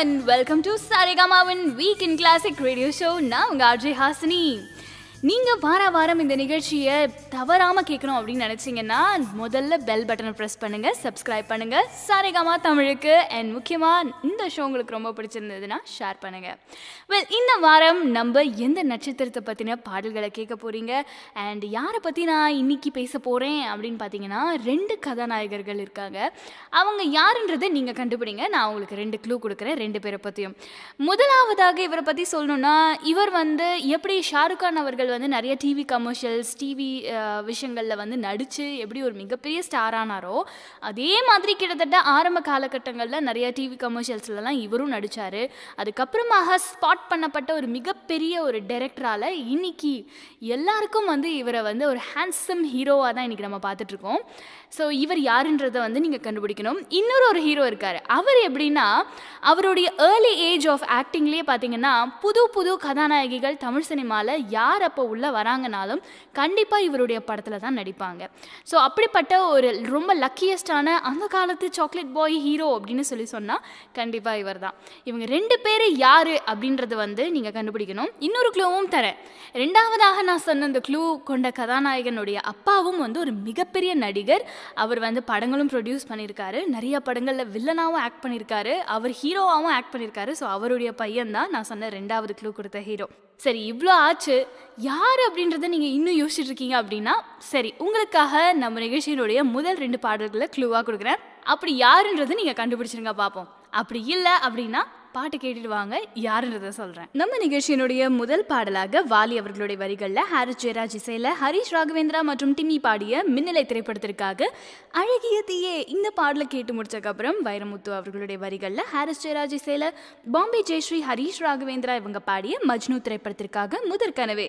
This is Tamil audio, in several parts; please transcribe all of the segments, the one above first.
and welcome to Saregama's Weekend Classic Radio Show. நான் உங்க RJ ஹாசினி. நீங்க வாரம் இந்த நிகழ்ச்சியை தவறாம கேட்கணும் அப்படின்னு நினைச்சீங்கன்னா முதல்ல பெல் பட்டனை பிரஸ் பண்ணுங்க, சப்ஸ்கிரைப் பண்ணுங்க சாரேகாமா தமிழுக்கு. அண்ட் முக்கியமா இந்த ஷோ உங்களுக்கு ரொம்ப பிடிச்சிருந்ததுன்னா ஷேர் பண்ணுங்க. இந்த வாரம் நம்ம எந்த நட்சத்திரத்தை பத்தின பாடல்களை கேட்க போறீங்க அண்ட் யாரை பத்தி நான் இன்னைக்கு பேச போறேன் அப்படின்னு பார்த்தீங்கன்னா 2 கதாநாயகர்கள் இருக்காங்க. அவங்க யாருன்றதை நீங்க கண்டுபிடிங்க. நான் உங்களுக்கு 2 க்ளூ கொடுக்குறேன் 2 பேரை பத்தியும். முதலாவதாக இவரை பத்தி சொல்லணும்னா இவர் எப்படி ஷாருக் கான் அவர்கள் நிறைய டிவி கமர்ஷியல்ஸ் டிவி விஷயங்களில் நடித்து எப்படி ஒரு மிகப்பெரிய ஸ்டார் ஆனாரோ அதே மாதிரி கிட்டத்தட்ட ஆரம்ப காலகட்டங்களில் நிறைய டிவி கமர்ஷியல்ஸ்லாம் இவரும் நடித்தார். அதுக்கப்புறமாக ஸ்பாட் பண்ணப்பட்ட ஒரு மிகப்பெரிய ஒரு டைரக்டரால் இன்னைக்கு எல்லாருக்கும் இவரை ஒரு ஹேண்ட்ஸம் ஹீரோவாக தான் இன்றைக்கி நம்ம பார்த்துட்ருக்கோம். ஸோ இவர் யாருன்றதை நீங்கள் கண்டுபிடிக்கணும். இன்னொரு ஹீரோ இருக்கார். அவர் எப்படின்னா அவருடைய ஏர்லி ஏஜ் ஆஃப் ஆக்டிங்லேயே பார்த்தீங்கன்னா புது கதாநாயகிகள் தமிழ் சினிமாவில் யார் அப்போ உள்ளே வராங்கனாலும் கண்டிப்பாக இவருடைய படத்தில் தான் நடிப்பாங்க. ஸோ அப்படிப்பட்ட ஒரு ரொம்ப லக்கியஸ்டான அந்த காலத்து சாக்லேட் பாய் ஹீரோ அப்படின்னு சொன்னால் கண்டிப்பாக இவர் தான். இவங்க 2 பேர் யார் அப்படின்றத நீங்கள் கண்டுபிடிக்கணும். இன்னொரு க்ளூவும் தரேன். 2வதாக நான் சொன்ன இந்த க்ளூ கொண்ட கதாநாயகனுடைய அப்பாவும் ஒரு மிகப்பெரிய நடிகர். அவர் படங்களும் ப்ரொடியூஸ் பண்ணியிருக்காரு, நிறைய படங்களில் வில்லனாகவும் ஆக்ட் பண்ணியிருக்காரு, அவர் ஹீரோவாகவும் ஆக்ட் பண்ணியிருக்காரு. ஸோ அவருடைய பையன் தான் நான் சொன்ன 2வது க்ளூ கொடுத்த ஹீரோ. சரி, இவ்வளோ ஆச்சு. யார் அப்படின்றத நீங்கள் இன்னும் யோசிச்சுட்டு இருக்கீங்க அப்படின்னா சரி, உங்களுக்காக நம்ம நிகழ்ச்சியினுடைய முதல் 2 பாடல்களை க்ளூவாக கொடுக்குறேன். அப்படி யாருன்றது நீங்கள் கண்டுபிடிச்சிருங்க பார்ப்போம். அப்படி இல்லை அப்படின்னா பாட்டு கேட்டுட்டு வாங்க, யாருன்றதை சொல்கிறேன். நம்ம நிகழ்ச்சியினுடைய முதல் பாடலாக வாலி அவர்களுடைய வரிகளில் ஹாரிஸ் ஜெயராஜ் இசையில் ஹரிஷ் ராகவேந்திரா மற்றும் டிம்மி பாடிய மின்னலை திரைப்படத்திற்காக அழகிய தீயே இந்த பாடலை கேட்டு முடிச்சதுக்கப்புறம் வைரமுத்து அவர்களுடைய வரிகளில் ஹாரிஸ் ஜெயராஜ் இசையில் பாம்பே ஜெயஸ்ரீ ஹரிஷ் ராகவேந்திரா இவங்க பாடிய மஜ்னு திரைப்படத்திற்காக முதற்கனவே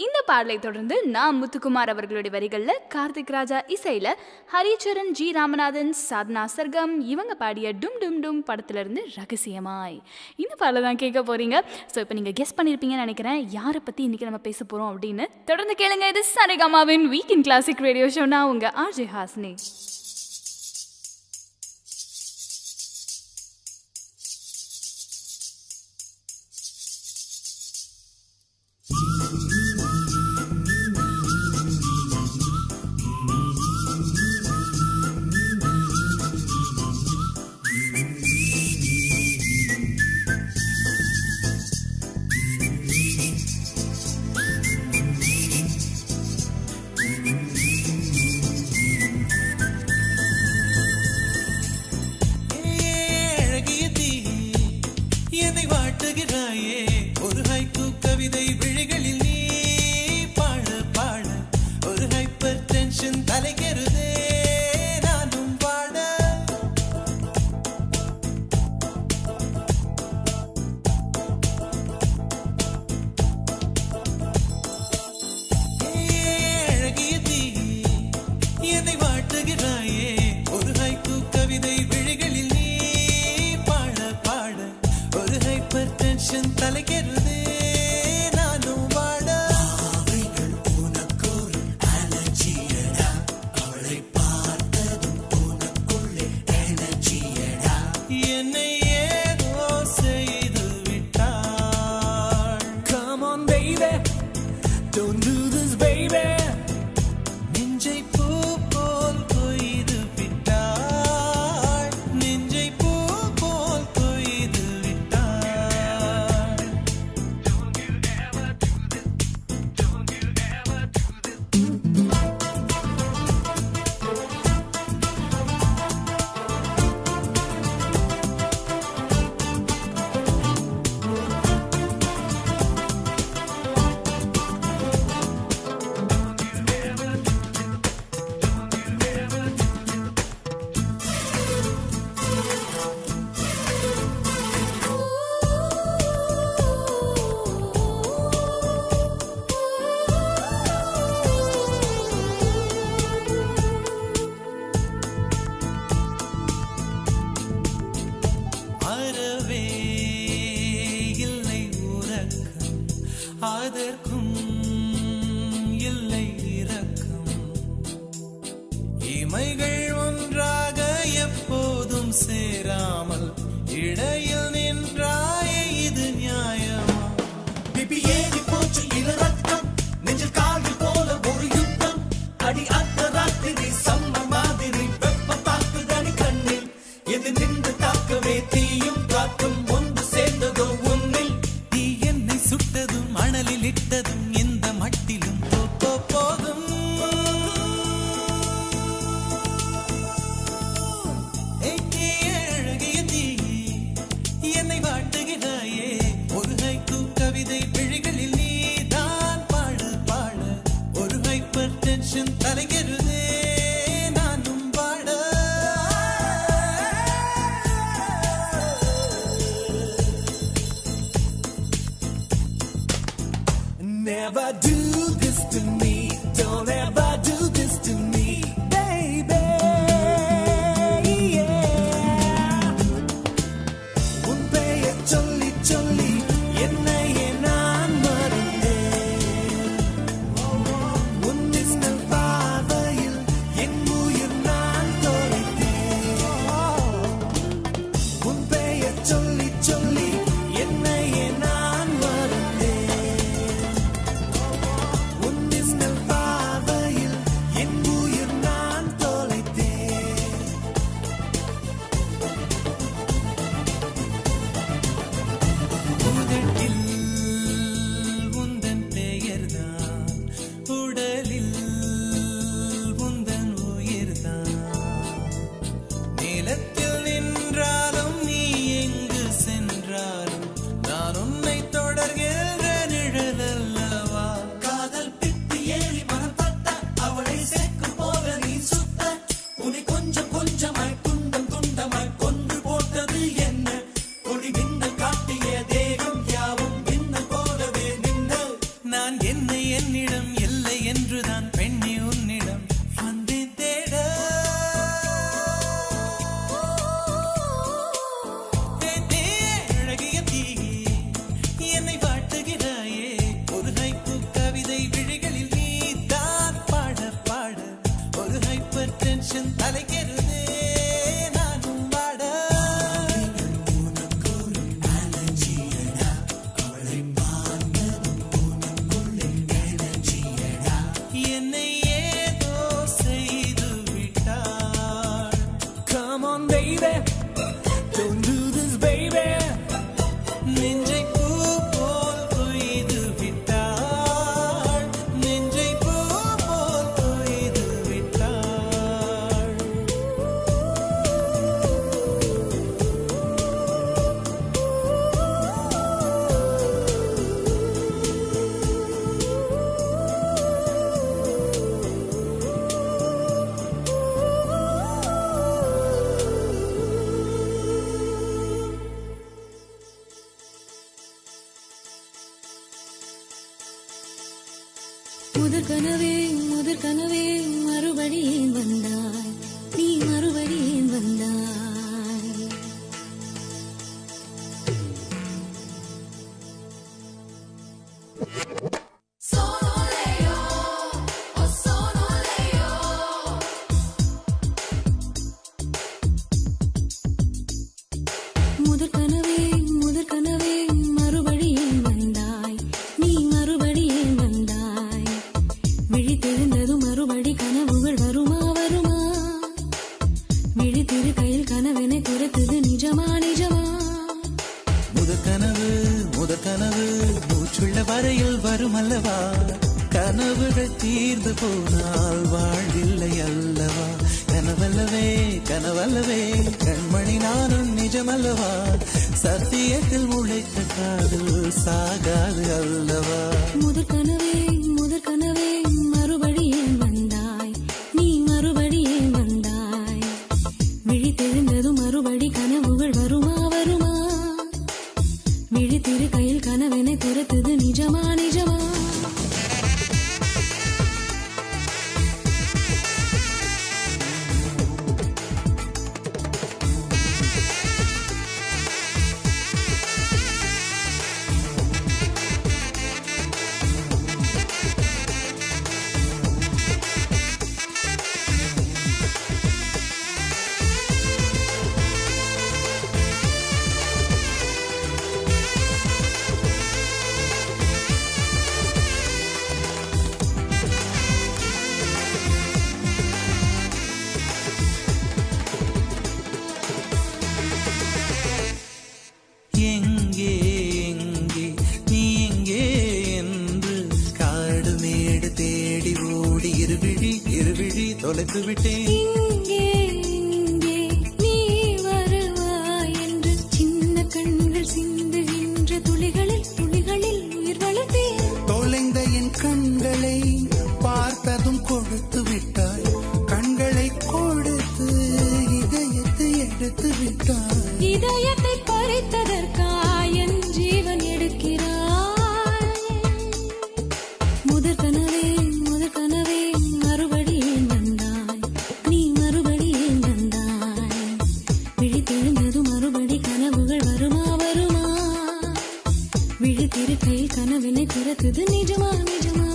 இந்த பாடலை தொடர்ந்து நான் முத்துக்குமார் அவர்களுடைய வரிகளில் கார்த்திக் ராஜா இசையில் ஹரிச்சரன் ஜி ராமநாதன் சாத்னா சர்கம் இவங்க பாடிய டும் டும் டும் படத்திலிருந்து ரகசியமாய் இந்த பாடலை தான் கேட்க போறீங்க. ஸோ இப்போ நீங்கள் கெஸ் பண்ணியிருப்பீங்கன்னு நினைக்கிறேன் யாரை பற்றி இன்றைக்கி நம்ம பேச போகிறோம் அப்படின்னு. தொடர்ந்து கேளுங்க. இது சாரேகாமாவின் வீக்கெண்ட் கிளாசிக் ரேடியோ ஷோ. நான் உங்க RJ ஹாசினி. அதற்கும் இல்லை இரக்கம். இமைகள் ஒன்றாக எப்போதும் சேராமல் இடையில் நின்ற தாக்கமே தீயும் காற்றும் ஒன்று சேர்ந்ததோ உன்னில் தீ என்னை சுட்டதும் மணலில் இட்டதும் எந்த மட்டிலும் போதும் அழகிய தீ என்னை வாட்டுகிறாயே ஒரு ஹைக்கூ கவிதை விழிகளில் நீதான் பாட பாட ஒரு ஹைப்பர் டென்ஷன் தலைகிறதே நானும் பாட Never do this to me, don't ever do this to me, baby. Yeah. உன் பெயர் சொல்லி சொல்லி என்னையே நான் மறந்தேன். உன் மின்னல் பார்வையில் என் உயிர் நான் தொலைத்தேன். உன் பெயர் சொல்லி சொல்லி என்னையே நான் மறந்தேன். உன் மின்னல் பார்வையில் என் உயிர் நான் தொலைத்தேன். உதட்டில் உந்தன் பெயர்தான் உடலில் உந்தன் உயிர்தான் நிலத்தில் நின்றாலும் நீ எங்கு சென்றாலும் நான் உன்னை தொடர்கின்ற நிழல் அல்லவா காதல் பித்து ஏறி மனம் தட்ட அவளை சேர்க்கும் போல நீ சுத்த உன்னை கொஞ்சம் கொஞ்சமாய் துண்டம் துண்டமாய் கொன்று போட்டது என்ன கொடி மின்னல் காட்டிய தேகம் யாவும் மின்னல் போலவே நின்னல் நான் என்னை என்னிடம் இல்லை என்றுதான் பெண்ணி உன்னிடம் வந்தேன் தேட அழகிய தீ என்னை வாட்டுகிறாயே ஒரு ஹைக்கூ கவிதை விழிகளில் நீதான் பாட பாட ஒரு ஹைப்பர் டென்ஷன் தலைக்கிறதே நானும் பாட என்னை ஏதோ செய்து விட்டாள் Come on baby, don't do this baby நெஞ்சை பூ போல் கொய்து விட்டாள் நெஞ்சை பூ போல் கொய்து விட்டாள் முதற் கனவே மறுபடி ஏன் வந்தாய் நீ மறுபடி ஏன் வந்தாய் முதற் கனவே மறுபடி ஏன் வந்தாய் நீ மறுபடி ஏன் வந்தாய் விழித்தெழுந்ததும் மறுபடி கனவுகள் வருமா வருமா விழித்திரு கையில் கனவென துரத்துது நிஜமா நிஜமா முதற் கனவு மூச்சுள்ள வரையில் வரும் அல்லவா கனவுகள் தீர்ந்து போனால் வாழ்வில்லை அல்லவா கனவல்லவே கனவல்லவே கண்மணி நானும் நிஜமல்லவா சத்தியத்தில் உழைத்த காதல் சாகாது அல்லவா முதற் கனவே மறுபடி ஏன் வந்தாய் நீ மறுபடி ஏன் வந்தாய் விழித்தெழுந்ததும் மறுபடி கனவுகள் வருமா வருமா விழித்திரு கையில் கனவென துரத்துது நிஜமா நிஜமா சேர்த்து விட்டேன். இங்கே இங்கே நீ வருவாய் என்று சின்ன கண்கள் சிந்துகின்ற துளிகளில் துளிகளில் உயிர் வளர்த்தேன். தொலைந்த என் கண்களை பார்த்ததும் கொடுத்து விட்டாய். கண்களை கொடுத்து இதயத்தை எடுத்து விட்டாய். இதயத்தை பறித்ததற்காய் என் ஜீவன் எடுக்கிறாய். முதற் கனவே மறுபடியும் வந்தாய். நீ மறுபடியும் வந்தாய். விழித்தெழுந்தது மறுபடி கனவுகள் வருமா வருமா. விழித்திருக்கையில் கனவினை துரத்துது நிஜமா நிஜமா.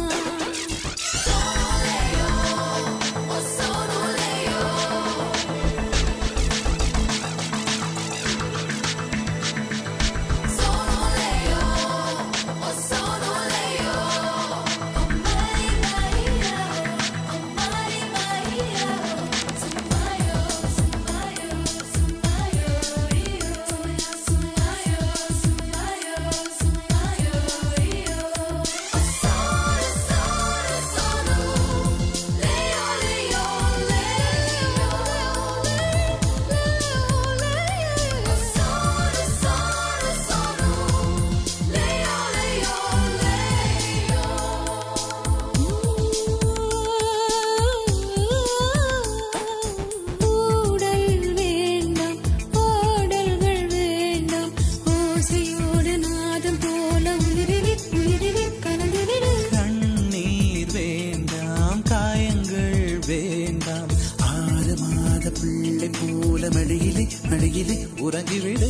மடியிலே உறங்கிவிடு.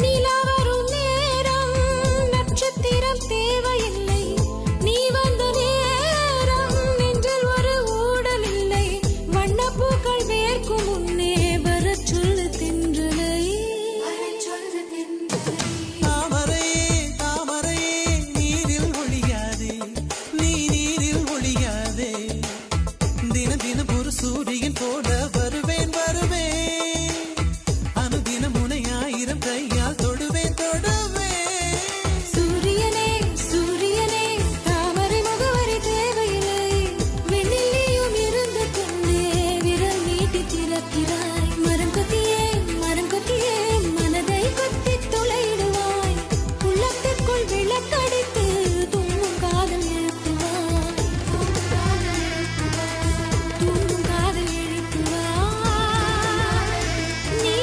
நிலா வரும் நேரம் நட்சத்திரம் தேவையில்லை. நீ வந்த நேரம் நெஞ்சில் ஒரு ஊடல் இல்லை. வண்ணப்பூக்கள் வேர்க்கும் முன்னே வரச் சொல்லு தென்றலை. தாமரையே தாமரையே நீரில் ஒழியாதே. நீ நீரில் ஒழியாதே. தினம் தினம் ஒரு சூரியன் போல வருவேன் வருவேன். கையால் தொடுவேன் தொடுவேன். சூரியனே சூரியனே தாமரை முகவரி தேவையில்லை. வெண்ணிலையும் இருந்து கொண்டே விரல் நீட்டி திறக்கிறாய். மரம் கொத்தியே மனதை கொத்தி துளையிடுவாய். உள்ளத்திற்குள் விளக்கடித்து தூங்கும் காதல் எழுப்புவாய். தூங்கும் காதல் எழுப்புவாய். நீ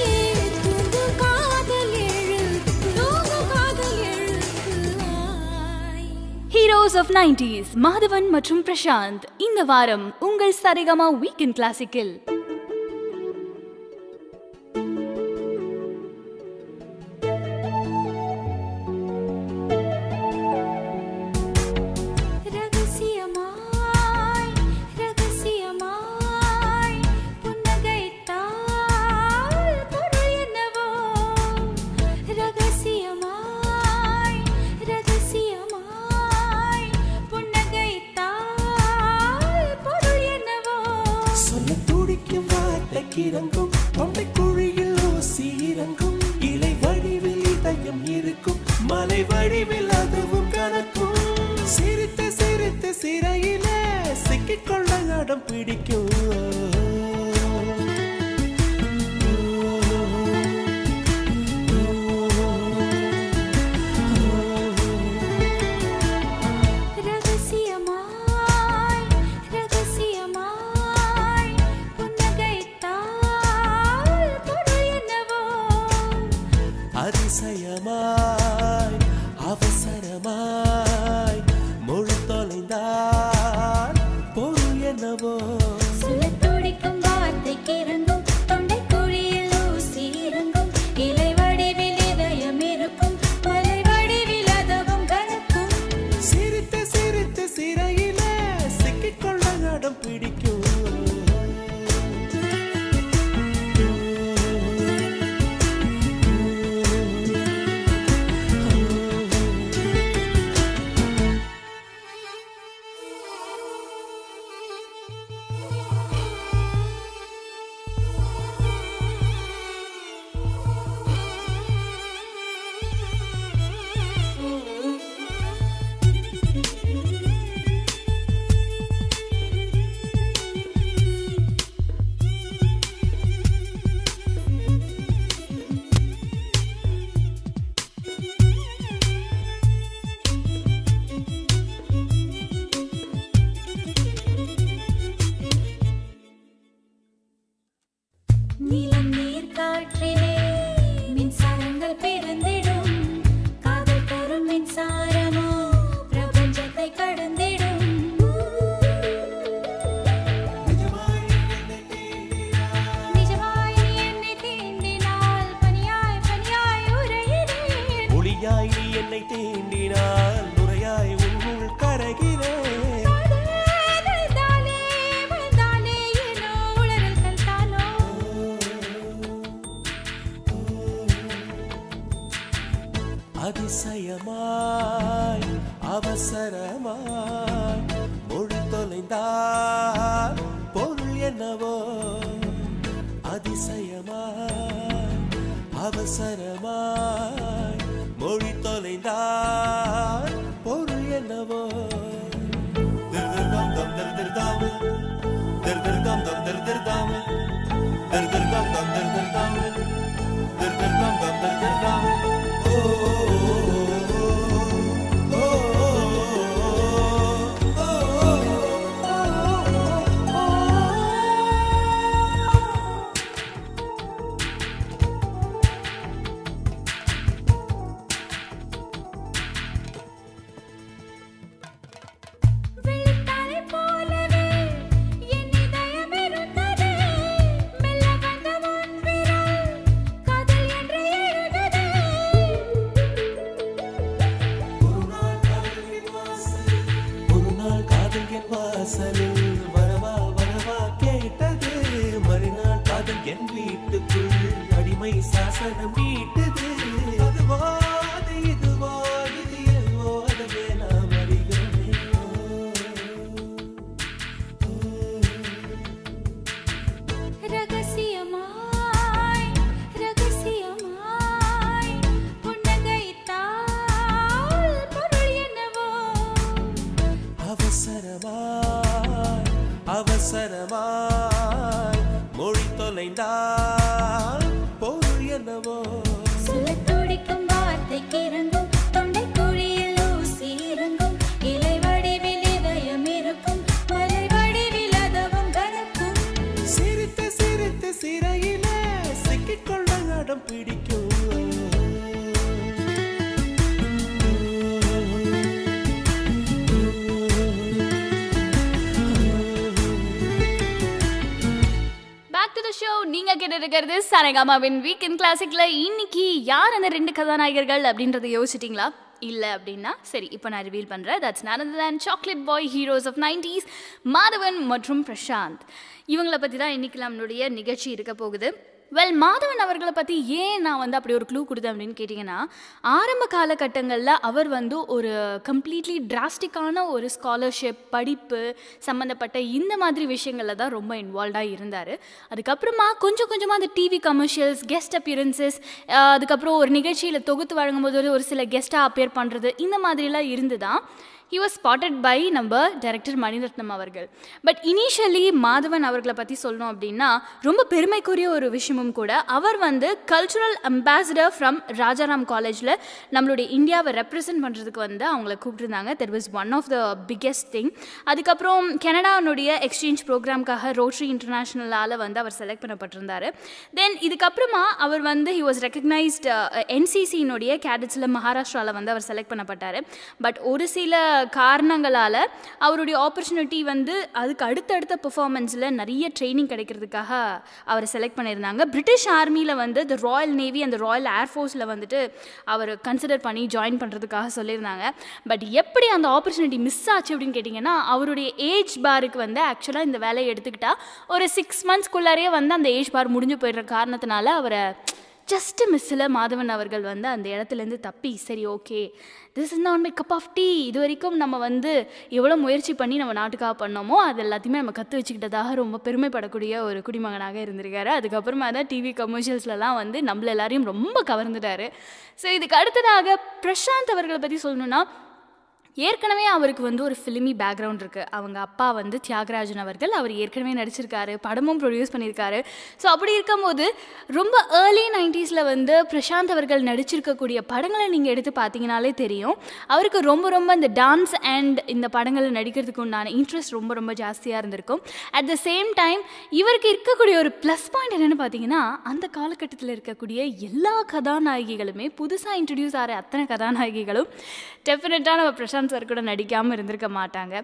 ஹீரோஸ் ஆஃப் 90s மாதவன் மற்றும் பிரசாந்த் இந்த வாரம் உங்கள் சரிகமா வீக்கெண்ட் கிளாசிக்கில். இறங்கும் தொண்டை குழியில் ஊசி இறங்கும். இலை வடிவில் இதயம் இருக்கும். மலை வடிவில் அதுவும் கணக்கும். சிரித்து சிரித்து சிறையில சிக்கிக்கொள்ள இடம் பிடிக்கும். அதிசயமாய் அவசரமாய் மொழி தொலைந்தால் பொருள் என்னவோ. துடிக்கும் வார்த்தைக்கு இறங்கும் தொண்டை குழியில் ஊசி இறங்கும். இலை வடிவில் இதயம் இருக்கும். மலை வடிவில் அதுவும் கணக்கும். சிரித்து சிரித்து சிறையில சிக்கிக்கொள்ள இடம் பிடிக்கும். நுரையாய் நீ என்னை தீண்டினால் நுரையாய் உன்னுள் கரைகிறேன். தாலே வந்தாலே ஏனோ உளறல்கள் தானோ அதிசயமாய் அவசரமாய் மொழி தொலைந்தால் பொருள் என்னவோ. அதிசயமாய் அவசரமாய் மொழி தொலைந்தால் பொருள் என்னவோ. திருதிர்தாம் தம் திருதிர்தாம் திருதிர்தாம் தம் திருதிர்தாம் திருதிர்தாம் தம் திருதிர்தாம் திருதிர்தாம் தம் திருதிர்தாம். வெள்ளித்தாரை போலவே என் இதயம் இருந்தது. மெல்ல வந்த உன் விரல் காதல் என்று எழுதது. ஒரு நாள் காதல் என் வாசலில் வரவா வரவா கேட்டது. மறுநாள் காதல் என் வீட்டுக்குள் அடிமை சாசனம் மீட்டது. அதுவா அது இதுவா இது எதுவோ அதுவே நாம் அறிகிறோமே. ரகசியமாய் ரகசியமாய் புன்னகைத்தால் பொருள் என்னவோ. அவசரமாய் அவசரமாய் மொழி தொலைந்தால் பொருள் என்னவோ. சொல்லத் துடிக்கும் வார்த்தைக்கு இறங்கும் தொண்டை குழியில் ஊசி இறங்கும். இலை வடிவில் இதயம் இருக்கும் மலை வடிவில் அதவும் கனக்கும். சிரித்து சிரித்து சிறையில சிக்கிக்கொள்ள நடம் பிடிக்கும். Back to the show. நீங்க கேட்டு இருக்கிறது சரகமாவின் வீக்கெண்ட் கிளாசிக்ல. இன்னைக்கு யார் அந்த ரெண்டு கதாநாயகர்கள் அப்படின்றத யோசிச்சிட்டிங்களா? இல்லை அப்படின்னா சரி, இப்போ நான் ரிவீல் பண்ணுறேன். That's none other than chocolate boy heroes of 90s Madhavan மற்றும் பிரசாந்த். இவங்களை பற்றி தான் இன்னைக்கு நம்மளுடைய நிகழ்ச்சி இருக்க போகுது. மாதவன் அவர்களை பற்றி ஏன் நான் அப்படி ஒரு க்ளூ கொடுத்தேன் அப்படின்னு கேட்டிங்கன்னா, ஆரம்ப காலகட்டங்களில் அவர் ஒரு கம்ப்ளீட்லி டிராஸ்டிக்கான ஒரு ஸ்காலர்ஷிப் படிப்பு சம்மந்தப்பட்ட இந்த மாதிரி விஷயங்களில் தான் ரொம்ப இன்வால்வ்டாக இருந்தார். அதுக்கப்புறமா கொஞ்சம் கொஞ்சமாக அந்த டிவி கமர்ஷியல்ஸ், கெஸ்ட் அப்பியரன்சஸ், அதுக்கப்புறம் ஒரு நிகழ்ச்சியில் தொகுத்து வழங்கும்போது ஒரு சில கெஸ்ட்டாக அப்பியர் பண்ணுறது, இந்த மாதிரிலாம் இருந்து தான் he was spotted by நம்ம டைரக்டர் மணிரத்னம் அவர்கள். பட் இனிஷியலி மாதவன் அவர்களை பற்றி சொல்லணும் அப்படின்னா ரொம்ப பெருமைக்குரிய ஒரு விஷயமும் கூட. அவர் கல்ச்சுரல் அம்பாசிடர் ஃப்ரம் ராஜாராம் காலேஜில் நம்மளுடைய இந்தியாவை ரெப்ரசன்ட் பண்ணுறதுக்கு அவங்கள கூப்பிட்டுருந்தாங்க. There was one of the biggest thing. அதுக்கப்புறம் கனடானுடைய எக்ஸ்சேஞ்ச் ப்ரோக்ராம்காக ரோட்ரி இன்டர்நேஷ்னலால் அவர் செலக்ட் பண்ணப்பட்டிருந்தார். தென் இதுக்கப்புறமா அவர் he was recognized என்சிசியினுடைய கேடட்ஸில் மகாராஷ்டிராவில் அவர் செலக்ட் பண்ணப்பட்டார். பட் ஒரு சில காரணங்களால் அவருடைய ஆப்பர்ச்சுனிட்டி அதுக்கு அடுத்தடுத்த பெர்ஃபார்மன்ஸில் நிறைய ட்ரைனிங் கிடைக்கிறதுக்காக அவரை செலக்ட் பண்ணியிருந்தாங்க. பிரிட்டிஷ் ஆர்மியில் த ராயல் நேவி அந்த ராயல் ஏர்ஃபோர்ஸில் அவர் கன்சிடர் பண்ணி ஜாயின் பண்ணுறதுக்காக சொல்லியிருந்தாங்க. பட் எப்படி அந்த ஆப்பர்ச்சுனிட்டி மிஸ் ஆச்சு அப்படின்னு கேட்டிங்கன்னா, அவருடைய ஏஜ் பாருக்கு ஆக்சுவலாக இந்த வேலையை எடுத்துக்கிட்டால் ஒரு 6 monthsக்குள்ளாரே அந்த ஏஜ் பார் முடிஞ்சு போயிடுற காரணத்தினால அவரை ஜஸ்ட்டு மிஸ்ஸில் மாதவன் அவர்கள் அந்த இடத்துலேருந்து தப்பி, சரி okay this is not my cup of tea, இது வரைக்கும் நம்ம எவ்வளோ முயற்சி பண்ணி நம்ம நாட்டுக்காக பண்ணோமோ அது எல்லாத்தையுமே நம்ம கற்று வச்சுக்கிட்டதாக ரொம்ப பெருமைப்படக்கூடிய ஒரு குடிமகனாக இருந்திருக்காரு. அதுக்கப்புறமா தான் டிவி கமர்ஷியல்ஸ்லாம் நம்மள எல்லாரையும் ரொம்ப கவர்ந்துட்டார். ஸோ இதுக்கு அடுத்ததாக பிரசாந்த் அவர்களை பற்றி சொல்லணுன்னா, ஏற்கனவே அவருக்கு ஒரு ஃபிலிமி பேக்ரவுண்ட் இருக்குது. அவங்க அப்பா தியாகராஜன் அவர்கள், அவர் ஏற்கனவே நடிச்சிருக்காரு, படமும் ப்ரொடியூஸ் பண்ணியிருக்காரு. ஸோ அப்படி இருக்கும்போது ரொம்ப ஏர்லி 90s பிரசாந்த் அவர்கள் நடிச்சிருக்கக்கூடிய படங்களை நீங்கள் எடுத்து பார்த்தீங்கனாலே தெரியும், அவருக்கு ரொம்ப ரொம்ப இந்த டான்ஸ் அண்ட் இந்த படங்களில் நடிக்கிறதுக்கு உண்டான இன்ட்ரெஸ்ட் ரொம்ப ரொம்ப ஜாஸ்தியாக இருந்திருக்கும். அட் த சேம் டைம் இவருக்கு இருக்கக்கூடிய ஒரு ப்ளஸ் பாயிண்ட் என்னென்னு பார்த்தீங்கன்னா, அந்த காலகட்டத்தில் இருக்கக்கூடிய எல்லா கதாநாயகிகளுமே, புதுசாக இன்ட்ரடியூஸ் ஆகிற அத்தனை கதாநாயகிகளும் டெஃபினட்டாக நம்ம பிரசாந்த் கான் சார் கூட நடிக்காமல் இருந்திருக்க மாட்டாங்க.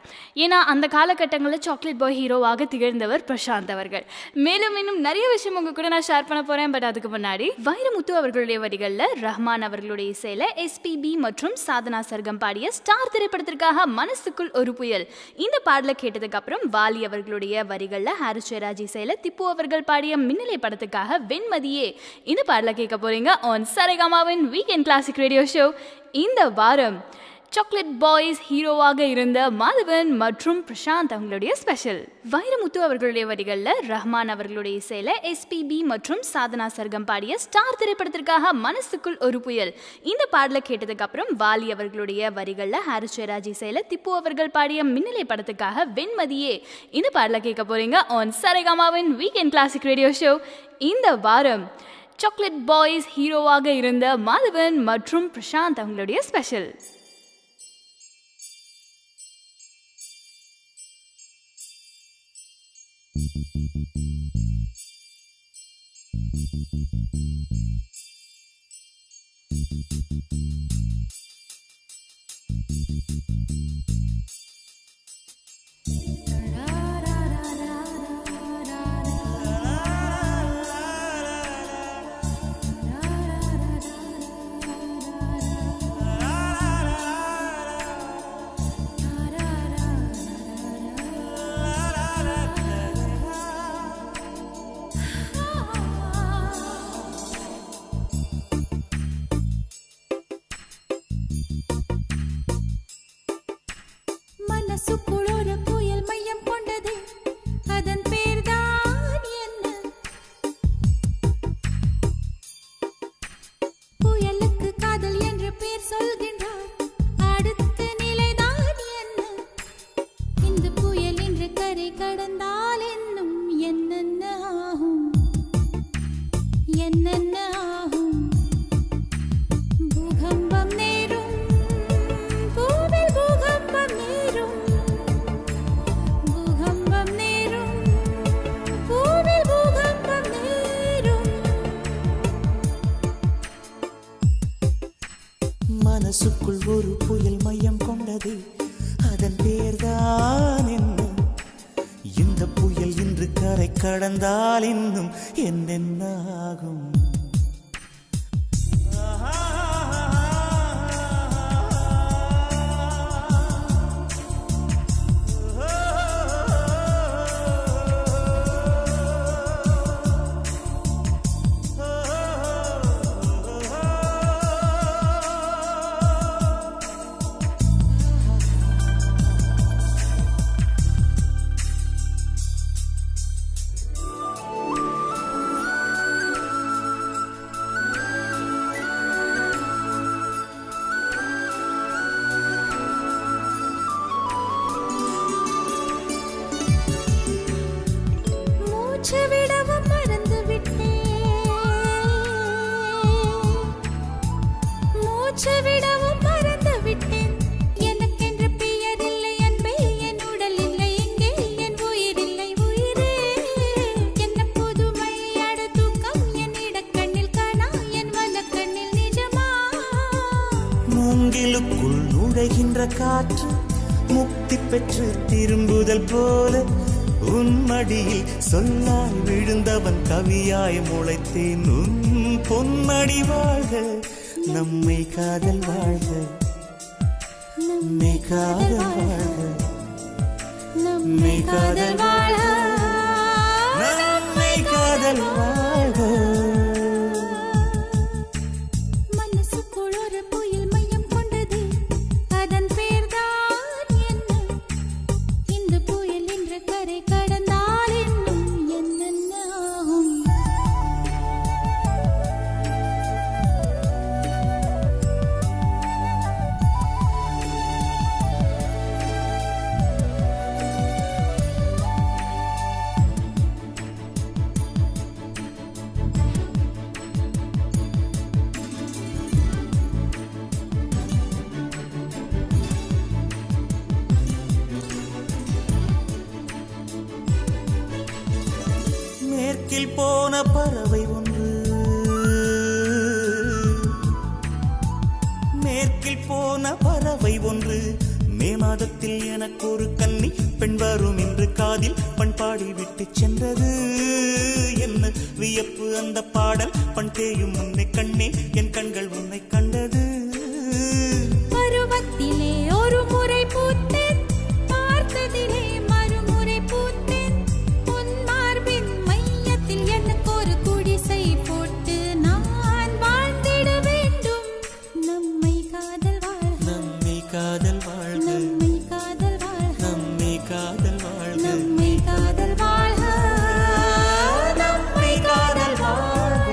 ஏன்னா அந்த காலகட்டங்களில் சாக்லேட் பாய் ஹீரோவாக திகழ்ந்தவர் பிரசாந்த் அவர்கள். மேலும் இன்னும் நிறைய விஷயம் உங்க கூட நான் ஷேர் பண்ண போறேன். பட் அதுக்கு முன்னாடி வைரமுத்து அவர்களுடைய வரிகளில் ரஹ்மான் அவர்களுடைய இசையில எஸ்பிபி மற்றும் சாதனா சர்கம் பாடிய ஸ்டார் திரைப்படத்திற்காக மனசுக்குள் ஒரு புயல் இந்த பாடலை கேட்டதுக்கு அப்புறம் வாலி அவர்களுடைய வரிகளில் ஹாரிஸ் ஜெயராஜ் இசையில திப்பு அவர்கள் பாடிய மின்னலை படத்துக்காக வெண்மதியே இந்த பாடலை கேட்க போறீங்க ஆன் சரிகமாவின் வீக்கெண்ட் கிளாசிக் ரேடியோ ஷோ. இந்த வாரம் சாக்லேட் பாய்ஸ் ஹீரோவாக இருந்த மாதவன் மற்றும் பிரசாந்த் அவங்களுடைய ஸ்பெஷல். வைரமுத்து அவர்களுடைய வரிகளில் ரஹ்மான் அவர்களுடைய இசையில எஸ்பிபி மற்றும் சாதனா சர்கம் பாடிய ஸ்டார் திரைப்படத்திற்காக மனசுக்குள் ஒரு புயல் இந்த பாடலை கேட்டதுக்கு அப்புறம் வாலி அவர்களுடைய வரிகளில் ஹாரிஸ் ஜெயராஜ் இசையில திப்பு அவர்கள் பாடிய மின்னலை படத்துக்காக வெண்மதியே இந்த பாடலை கேட்க போறீங்க ஆன் சரிகமாவின் வீக்கெண்ட் கிளாசிக் ரேடியோ ஷோ. இந்த வாரம் சாக்லேட் பாய்ஸ் ஹீரோவாக இருந்த மாதவன் மற்றும் பிரசாந்த் அவங்களுடைய ஸ்பெஷல். மனசுக்குள் ஒரு புயல் மையம் கொண்டது, அதன் பேர்தான் என்ன? புயலுக்கு காதல் என்று பேர் சொல்கின்றார், அடுத்த நிலைதான் என்ன? இந்த புயல் இன்று கரை கடந்தால் இன்னும் என்னென்ன ஆகும், என்னென்ன ஆகும்? பூகம்பம் நேரும், பூவில் பூகம்பம் நேரும், பூகம்பம் நேரும், பூவில் பூகம்பம் நேரும். மனசுக்குள் ஒரு புயல் மையம் கொண்டது, அதன் பேர்தான் என்ன? இந்த புயல் இன்று கரை கடந்தால் இன்னும் என்னென்ன ஆகும்? மூச்சு விடவும் மறந்து விட்டேன், மூச்சு விடவும் மறந்து விட்டேன். எனக்கென்று பெயர் இல்லை அன்பே, என் உடல் இல்லை இங்கே, என் உயிர் இல்லை உயிரே. என்ன புதுமை அட தூக்கம், என் இடக்கண்ணில் காணா, என் வலக்கண்ணில் நிஜமா? மூங்கிலுக்குள் நுழைகின்ற காற்று முக்தி பெற்று திரும்புதல் போல உன் மடியில் சொல்லாய் விழுந்தவன் கவியாய் முளைத்தேன். உன் பொன்மடி வாழ்க, நம்மை காதல் வாழ்க, நம்மை காதல் வாழ்க, நம்மை காதல் வாழ்க, நம்மை காதல் வாழ்க. மனசுக்குள் ஒரு புயல் மையம் கொண்டது, அதன் பேர்தான் என்ன? இந்த புயல் இன்று கரை கடந்தால் இன்னும் என்னென்ன ஆகும்? மேற்கில் போன பறவை ஒன்று, மேற்கில் போன பறவை ஒன்று மே மாதத்தில் எனக்கு ஒரு கன்னி பெண் வரும் என்று காதில் பண்பாடி விட்டு சென்றது. என்ன வியப்பு அந்த பாடல் பண் தேயும் உன்னை கண்ணே என் கண்கள் உன்னை கண்டது. பருவத்திலே ஒரு முறை பூத்தேன், பார்த்ததிலே மறுமுறை பூத்தேன். உன் மார்பின் மையத்தில் எனக்கு ஒரு குடிசை போட்டு நான் வாழ்ந்திட வேண்டும். நம்மை காதல் வாழ்க, நம்மை காதல் வாழ்க, நம்மை காதல் வாழ்க, நம்மை காதல் வாழ்க, நம்மை காதல் வாழ்க, நம்மை காதல் வாழ்க.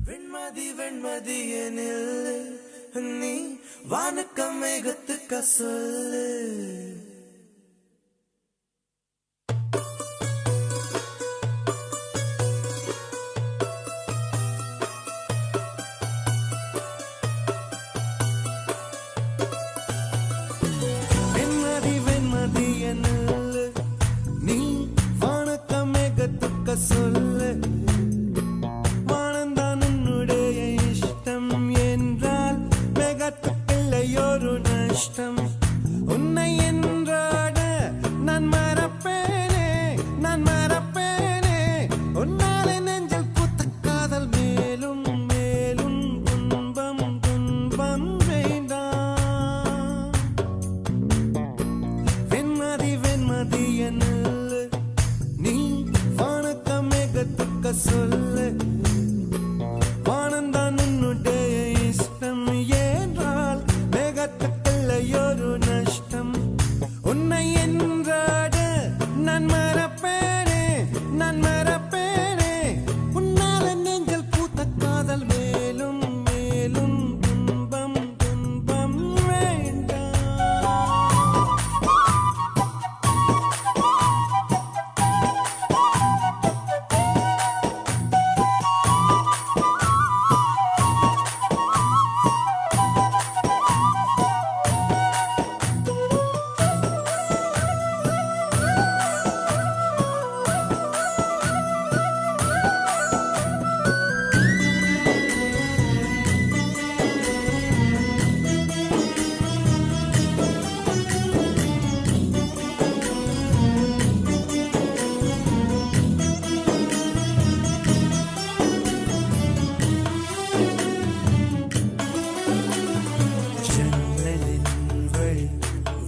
வெண்மதி வெண்மதியனில் நீ வானுக்க மேகத்துக்க சொல்லு. வெண்மதி வெண்மதியனில் நீ வானுக்க மேகத்துக்க சொல்லு. உன்னை என்றாட நான் மறப்பேனே, நான் மறப்பேனே. உன்னாலே நெஞ்சில் பூத்த காதல் மேலும் மேலும் துன்பம் துன்பம் வேண்டாம். வெண்மதி வெண்மதி என்னுள்ள நீ வானக்க மேகத்துக்க சொல்லு. வானந்தான் உன்னுடைய இஷ்டம் என்றால் மேகத்துக்குள்ளையொரு நஷ்டம். உன்னை என்றாட நான் மறப்பேனே, நான் மறப்பேனே. உன்னால நெஞ்சல் பூத்த காதல் மேலும் மேலும் துன்பம் துன்பம் வேண்டாம்.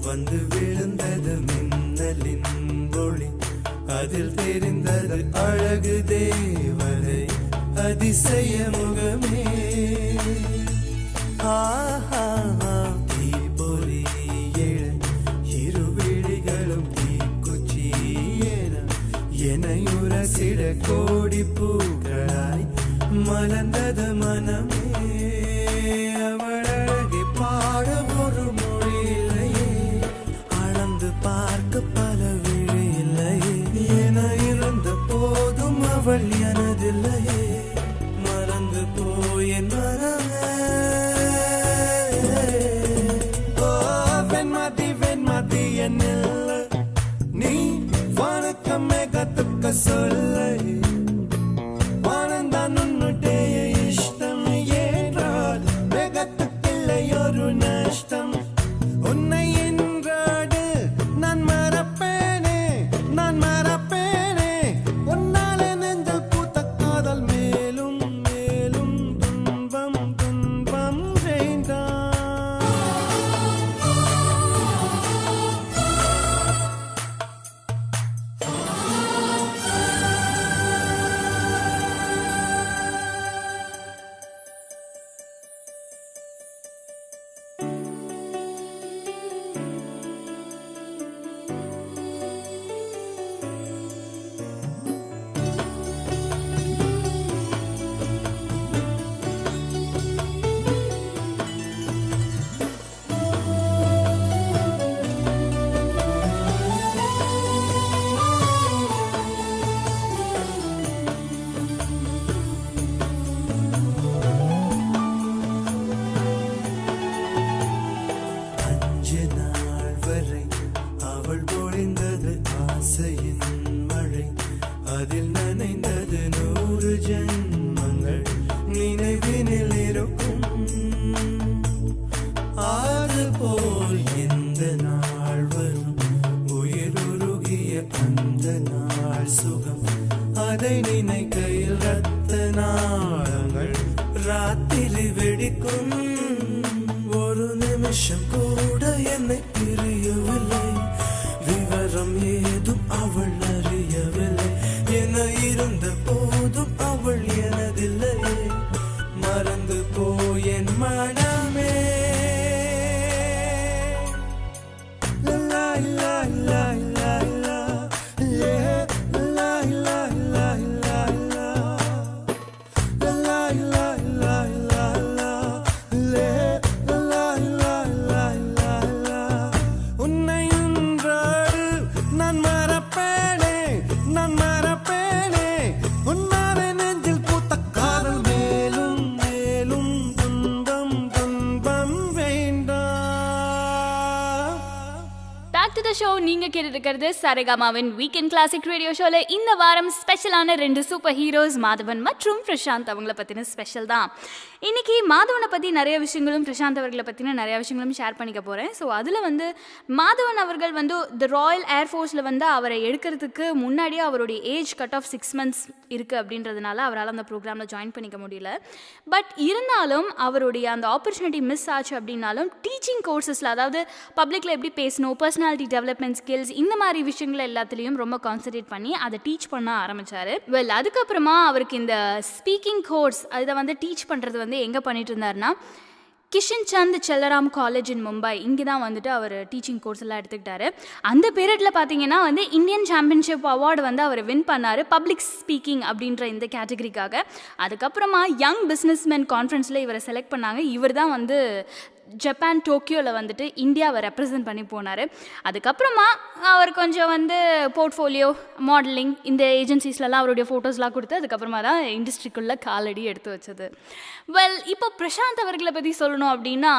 வந்து விழுந்தது மின்னலின் ஒளி, அதில் தெரிந்தது அழகு தேவதை அதிசய முகமே. ஆஹா தீபொறி எழ இரு விழிகளும் தீக்குச்சி எனையுரசிட கோடி பூக்களாய் மலர்ந்தது மனமே. அவள் அழகை பாட ஒரு மொழி இல்லையே, அளந்து பார்க்க பல விழி இல்லையே. என இருந்த போதும் அவள் எனதில்லையே, மறந்து போயின் மனமே. ஓ வெண்மதி வெண்மதி என்னில்லை, நீ வானுக்க மேகத்துக்க சொல்லை. வானந்தான் உன்னுடைய இஷ்டம் என்றால் மேகத்துக்கில்லையொரு நஷ்டம். உன்னை என்றாடு நான் மறப்பேனே, நான் மறப்பேனே. உன்னாலே நெஞ்சல் பூத்த காதல் மேலும் மேலும் துன்பம் துன்பம் வேண்டாம். அந்த நாள் சுகம் அதை நினைக்கையில் ரத்த நாளங்கள் ராத்திரி வெடிக்கும் ஒரு நிமிஷம் கூட என்னை பிரியவில்லை விவரம் ஏதும் அவள் அறியவில்லை என இருந்த போதும் அவள் எனதில்லையே மறந்து போய் என் மனமே பேக் டு த ஷோ. நீங்க கேட்டுட்டு இருக்கிறது சரிகமாவின் வீக்கெண்ட் கிளாசிக் ரேடியோ ஷோல இந்த வாரம் ஸ்பெஷலான 2 சூப்பர் ஹீரோஸ் மாதவன் மற்றும் பிரசாந்த் அவங்கள பத்தின ஸ்பெஷல் தான். இன்னைக்கு மாதவனை பத்தி நிறைய விஷயங்களும் பிரசாந்த் அவர்களை பத்தின நிறைய விஷயங்களும் ஷேர் பண்ணிக்க போறேன். ஸோ அதுல மாதவன் அவர்கள் தி ராயல் ஏர்ஃபோர்ஸ்ல அவரை எடுக்கிறதுக்கு முன்னாடியே அவருடைய ஏஜ் கட் ஆஃப் 6 months இருக்கு அப்படின்றதுனால அவரால் அந்த ப்ரோக்ராம்ல ஜாயின் பண்ணிக்க முடியல. பட் இருந்தாலும் அவருடைய அந்த ஆப்பர்ச்சுனிட்டி மிஸ் ஆச்சு அப்படின்னாலும் டீச்சிங் கோர்சஸ்ல, அதாவது பப்ளிக்ல எப்படி பேசணும், பர்சனாலிட்டி டெவலப்மெண்ட் ஸ்கில்ஸ், இந்த மாதிரி விஷயங்கள் எல்லாத்துலேயும் ரொம்ப கான்சன்ட்ரேட் பண்ணி அதை டீச் பண்ண ஆரம்பித்தார். அதுக்கப்புறமா அவருக்கு இந்த ஸ்பீக்கிங் கோர்ஸ் அதை டீச் பண்ணுறது எங்கே பண்ணிட்டு இருந்தாருன்னா கிஷன் சந்த் செல்லராம் காலேஜ் இன் மும்பை, இங்கே தான் அவர் டீச்சிங் கோர்ஸ் எல்லாம் எடுத்துக்கிட்டாரு. அந்த பீரியடில் பார்த்தீங்கன்னா இந்தியன் சாம்பியன்ஷிப் அவார்டு அவர் வின் பண்ணார் பப்ளிக் ஸ்பீக்கிங் அப்படின்ற இந்த கேட்டகரிக்காக. அதுக்கப்புறமா யங் பிஸ்னஸ்மேன் கான்ஃபரன்ஸில் இவரை செலக்ட் பண்ணாங்க. இவர் தான் ஜப்பான் டோக்கியோவில் இந்தியாவை ரெப்ரசன்ட் பண்ணி போனார். அதுக்கப்புறமா அவர் கொஞ்சம் போர்ட்ஃபோலியோ மாடலிங் இந்த ஏஜென்சிஸ்லாம் அவருடைய ஃபோட்டோஸ்லாம் கொடுத்து அதுக்கப்புறமா தான் இண்டஸ்ட்ரிக்குள்ளே காலடி எடுத்து வச்சது. இப்போ பிரசாந்த் அவர்களை பற்றி சொல்லணும் அப்படின்னா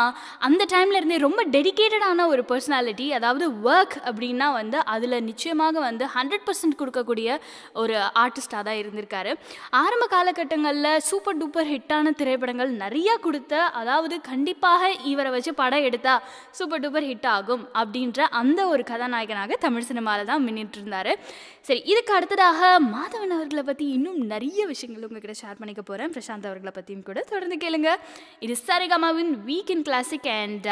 அந்த டைமில் இருந்தே ரொம்ப டெடிக்கேட்டடான ஒரு பர்சனாலிட்டி. அதாவது ஒர்க் அப்படின்னா அதில் நிச்சயமாக 100% கொடுக்கக்கூடிய ஒரு ஆர்டிஸ்டாக தான் இருந்திருக்காரு. ஆரம்ப காலகட்டங்களில் சூப்பர் டூப்பர் ஹிட்டான திரைப்படங்கள் நிறையா கொடுத்த, அதாவது கண்டிப்பாக இவரை வச்சு படம் எடுத்தா சூப்பர் டூப்பர் ஹிட் ஆகும் அப்படின்ற அந்த ஒரு கதாநாயகனாக தமிழ் சினிமாவில் தான் மின்னிட்டு இருந்தார். சரி, இதுக்கு அடுத்ததாக மாதவன் அவர்களை பற்றி இன்னும் நிறைய விஷயங்கள் உங்ககிட்ட ஷேர் பண்ணிக்க போகிறேன். பிரசாந்த் அவர்களை பற்றியும் கூட தொடர்ந்து கேளுங்க. இது சரிகமாவின் வீக்கெண்ட் கிளாசிக். அண்ட்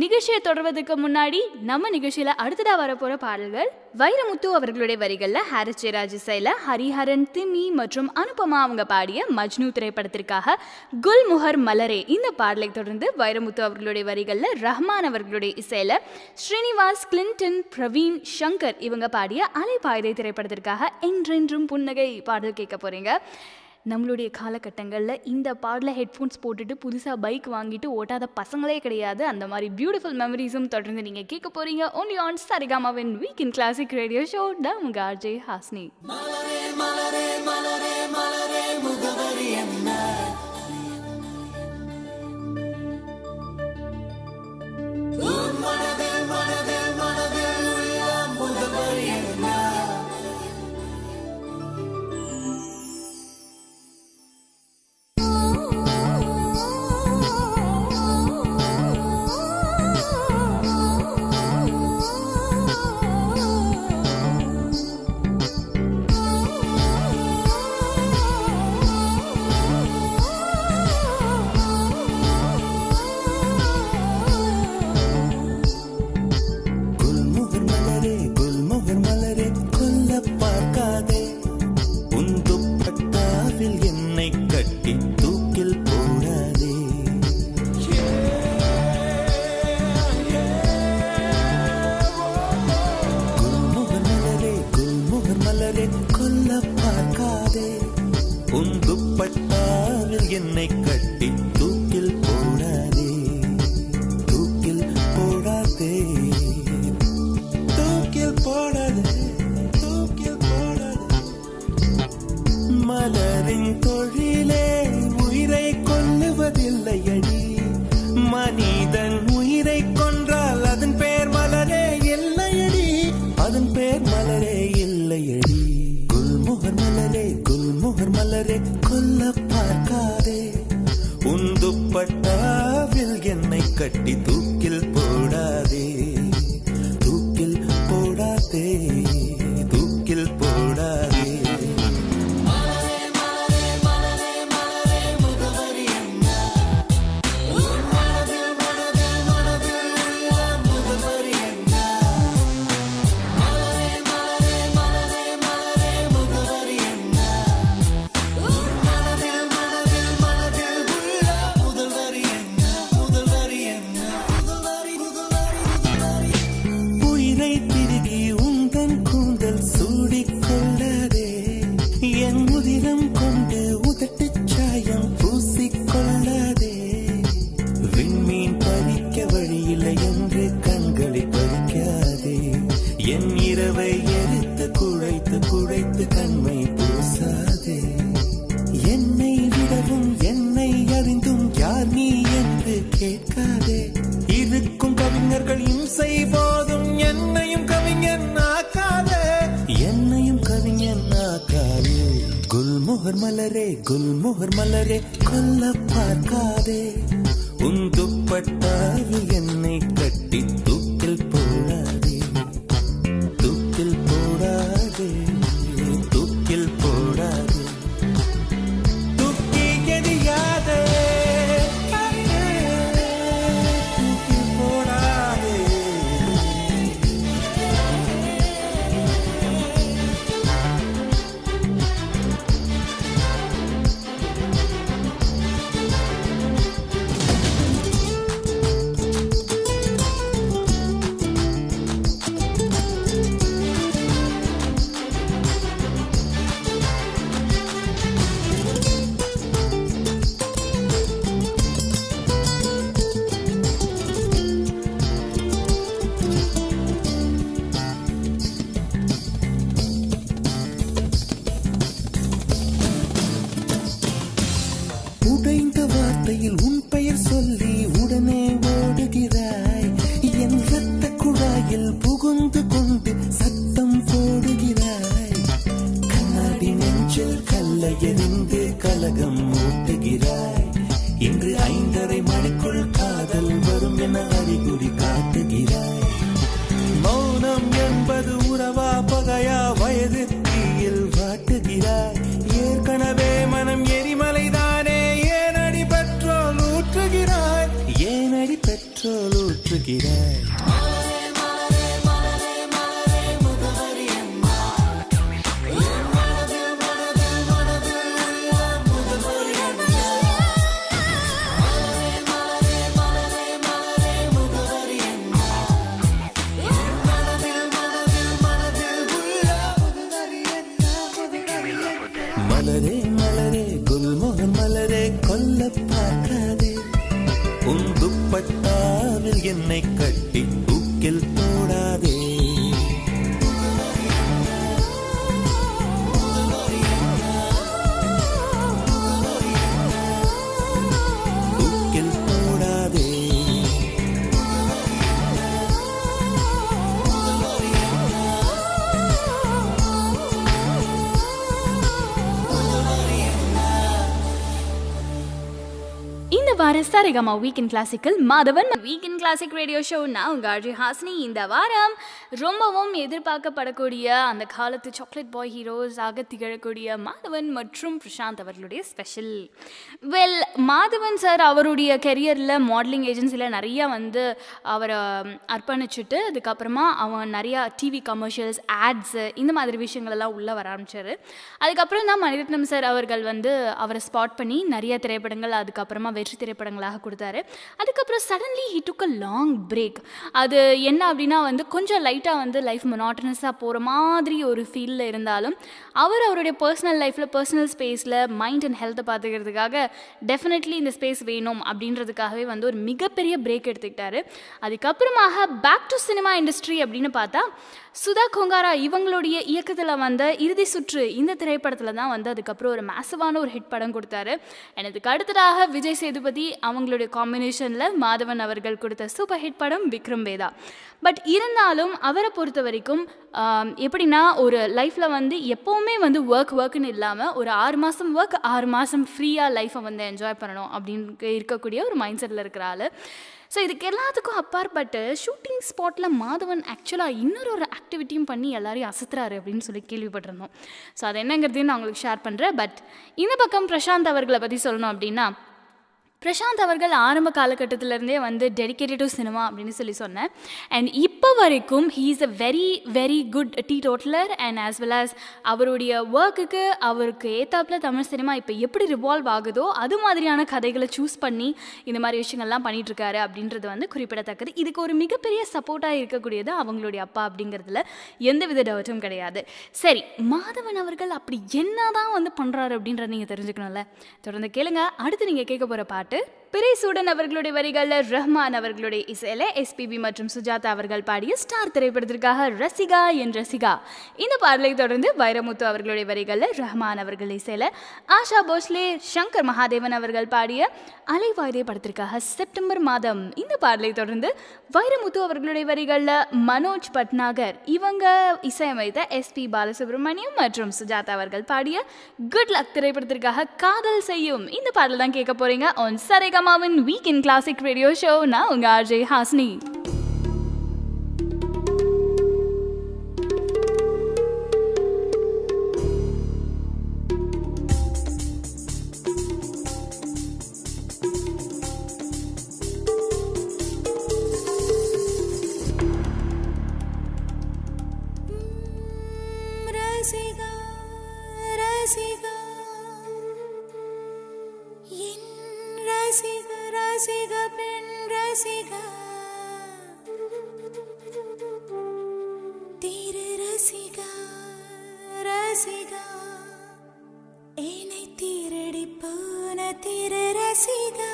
நிகழ்ச்சியை தொடர்வதற்கு முன்னாடி நம்ம நிகழ்ச்சியில் அடுத்ததாக வரப்போகிற பாடல்கள் வைரமுத்து அவர்களுடைய வரிகளில் ஹாரிஸ் ஜெயராஜ் இசையில் ஹரிஹரன், திம்மி மற்றும் அனுபமா அவங்க பாடிய மஜ்னு திரைப்படத்திற்காக குல்முஹர் மலரே இந்த பாடலை தொடர்ந்து வைரமுத்து அவர்களுடைய வரிகளில் ரஹ்மான் அவர்களுடைய இசையில் ஸ்ரீனிவாஸ், கிளின்டன், பிரவீன், சங்கர் இவங்க பாடிய அலைபாய்தை திரைப்படத்திற்காக என்றென்றும் புன்னகை பாடல் கேட்க போகிறீங்க. நம்மளுடைய காலகட்டங்களில் இந்த பாடலில் ஹெட்ஃபோன்ஸ் போட்டுட்டு புதுசாக பைக் வாங்கிட்டு ஓட்டாத பசங்களே கிடையாது. அந்த மாதிரி பியூட்டிஃபுல் மெமரிஸும் தொடர்ந்து நீங்கள் கேட்க போகிறீங்க. ஒன்லி ஆன் சரிகமாவின் வீக்கெண்ட் கிளாசிக் ரேடியோ ஷோ. உங்கள் ஆர்ஜே ஹாஸ்னி. என்னை கட்டி தூக்கில் போடாதே, தூக்கில் போடாதே, தூக்கில் போடாதே, தூக்கில் போடாதே. மலரின் தொழிலே உயிரை கொல்லுவதில்லையடி, மனிதன் உயிரை கொன்றால் அதன் பேர் மலரே இல்லையடி, அதன் பேர் மலரே இல்லையடி. குல்முகர் மலரே, குல்முகர் மலரே, கொல்ல பார்க்காதே, உன் துப்பட்டாவில் என்னை கட்டி தூக்கில் போடாதே, தூக்கில் போடாதே, என் இரவை எரித்து குழைத்து குழைத்து கண்மை பூசாதே. என்னை விடவும் என்னை அறிந்தும் யார் நீ என்று கேட்காதே. இருக்கும் கவிஞர்கள் இம்சை போதும் என்னையும் கவிஞன் ஆக்காதே. என்னையும் கவிஞன் ஆக்காதே. குல்மோகர் மலரே கொல்ல பார்க்காதே. உன் துப்பட்டாவில் என்னை கட்டி தூக்கில் போடாதே. தூக்கில் போடாதே. தூக்கில் போடாதே. தூக்கி எறியாதே. தூக்கில் போடாதே. உடைந்த வார்த்தையில் உன் பெயர் சொல்லி உடனே ஓடுகிறாய். என் ரத்த குழாயில் புகுந்து கொண்டு சத்தம் போடுகிறாய். கண்ணாடி நெஞ்சில் கல்லை எறிந்து கலகம் மூட்டுகிறாய். இன்று 5:30 மணிக்குள் காதல் வரும் என அறிகுறி காட்டுகிறாய். மௌனம் என்பது உறவா பகையா வயது தீயில் வாட்டுகிறாய். ஏற்கனவே மனம் எரிமலைதானே, ஏனடி பெட்ரோல் ஊற்றுகிறாய். ஏனடி பெட்ரோல் ஊற்றுகிறாய். மலரே குல்மோகன் மலரே கொல்ல பார்க்காதே. உன் துப்பட்டாவில் என்னை கட்டி தூக்கில் போடாதே. தூக்கில் போடாதே. இந்த வார Saregama weekend classical Madhavan weekend classic radio show நான் உங்கள் ஆர்ஜே ஹாசினி. இந்த வாரம் ரொம்பவும் எதிர்பார்க்கப்படக்கூடிய அந்த காலத்து சாக்லேட் பாய் ஹீரோஸ் ஆக திகழக்கூடிய மாதவன் மற்றும் பிரசாந்த் அவர்களுடைய ஸ்பெஷல். மாதவன் சார் அவருடைய கெரியரில் மாடலிங் ஏஜென்சியில் நிறையா அவரை அர்ப்பணிச்சுட்டு அதுக்கப்புறமா அவன் நிறையா டிவி கமர்ஷியல்ஸ் ஆட்ஸு இந்த மாதிரி விஷயங்களெல்லாம் உள்ளே வர ஆரம்பித்தார். அதுக்கப்புறம் தான் மணிரத்னம் சார் அவர்கள் அவரை ஸ்பாட் பண்ணி நிறைய திரைப்படங்கள் அதுக்கப்புறமா வெற்றி திரைப்படங்களாக கொடுத்தாரு. அதுக்கப்புறம் suddenly he took a long break. அது என்ன அப்படின்னா கொஞ்சம் லைட்டாக லைஃப் மொனாட்டனஸாக போகிற மாதிரி ஒரு ஃபீலில் இருந்தாலும் அவருடைய பர்சனல் லைஃப்பில் பர்சனல் ஸ்பேஸில் மைண்ட் அண்ட் ஹெல்த்தை பார்த்துக்கிறதுக்காக டெஃபினெட்லி இந்த ஸ்பேஸ் வேணும் அப்படின்றதுக்காகவே ஒரு மிகப்பெரிய பிரேக் எடுத்துக்கிட்டாரு. அதுக்கப்புறமாக பேக் டு சினிமா இண்டஸ்ட்ரி அப்படின்னு பார்த்தா சுதா கொங்காரா இவங்களுடைய இயக்கத்தில் இறுதி சுற்று இந்த திரைப்படத்தில் தான் அதுக்கப்புறம் ஒரு மேசிவான ஒரு ஹிட் படம் கொடுத்தாரு. எனக்கு அடுத்ததாக விஜய் சேதுபதி அவங்களுடைய காம்பினேஷனில் மாதவன் அவர்கள் கொடுத்த சூப்பர் ஹிட் படம் விக்ரம் வேதா. பட் இருந்தாலும் அவரை பொறுத்த வரைக்கும் எப்படின்னா ஒரு லைஃப்பில் எப்போவுமே ஒர்க்குன்னு இல்லாமல் ஒரு 6 மாதம் ஒர்க் 6 மாதம் ஃப்ரீயாக லைஃப்பை என்ஜாய் பண்ணணும் அப்படின்னு இருக்கக்கூடிய ஒரு மைண்ட் செட்டில் இருக்கிற ஆள். ஸோ இதுக்கு எல்லாத்துக்கும் அப்பாற்பட்டு ஷூட்டிங் ஸ்பாட்டில் மாதவன் ஆக்சுவலாக இன்னொரு ஆக்டிவிட்டியும் பண்ணி எல்லாரையும் அசத்துறாரு அப்படின்னு சொல்லி கேள்விப்பட்டிருந்தோம். ஸோ அது என்னங்கிறதையும் நான் உங்களுக்கு ஷேர் பண்ணுறேன். பட் இந்த பக்கம் பிரசாந்த் அவர்களை பற்றி சொல்லணும் அப்படின்னா பிரசாந்த் அவர்கள் ஆரம்ப காலகட்டத்திலேருந்தே டெடிக்கேட்டட் டு சினிமா அப்படின்னு சொன்னேன். அண்ட் இப்போ வரைக்கும் he is a very very good tea totaller and as well as அவருடைய ஒர்க்குக்கு அவருக்கு ஏத்தாப்பில் தமிழ் சினிமா இப்போ எப்படி ரிவால்வ் ஆகுதோ அது மாதிரியான கதைகளை சூஸ் பண்ணி இந்த மாதிரி விஷயங்கள்லாம் பண்ணிகிட்ருக்காரு அப்படின்றது குறிப்பிடத்தக்கது. இதுக்கு ஒரு மிகப்பெரிய சப்போர்ட்டாக இருக்கக்கூடியது அவங்களுடைய அப்பா அப்படிங்கிறதுல எந்தவித டவுட்டும் கிடையாது. சரி, மாதவன் அவர்கள் அப்படி என்ன தான் பண்ணுறாரு அப்படின்றத நீங்கள் தெரிஞ்சுக்கணும்ல. தொடர்ந்து கேளுங்க. அடுத்து நீங்கள் கேட்க போகிற பாட்டு பிறைசூடன் அவர்களுடைய வரிகளில் ரஹ்மான் அவர்களுடைய இசையில எஸ்பிபி மற்றும் சுஜாதா அவர்கள் பாடிய ஸ்டார் திரைப்படத்திற்காக ரசிகா என் ரசிகா இந்த பாடலை தொடர்ந்து வைரமுத்து அவர்களுடைய வரிகளில் ரஹ்மான் அவர்கள் இசையில ஆஷா போஸ்லே சங்கர் மகாதேவன் அவர்கள் பாடிய அலைவாய்தே படத்திற்காக செப்டம்பர் மாதம் இந்த பாடலை தொடர்ந்து வைரமுத்து அவர்களுடைய வரிகளில் மனோஜ் பட்நாகர் இவங்க இசையமைத்த எஸ்பி பாலசுப்ரமணியம் மற்றும் சுஜாதா அவர்கள் பாடிய குட் லக் திரைப்படத்திற்காக காதல் செய்யும் இந்த பாடல் தான் கேட்க போறீங்க ஆன் சரிகமாவின் வீக்கெண்ட் கிளாசிக் ரேடியோ ஷோ. நான் உங்க ஆர்ஜே ஹாஸ்னி. ரசிகா ரசிகா என் ரசிகா ரசிகா பெண் ரசிகா திரு ரசிகா ரசிகா என்னை திருடி போன திரு ரசிகா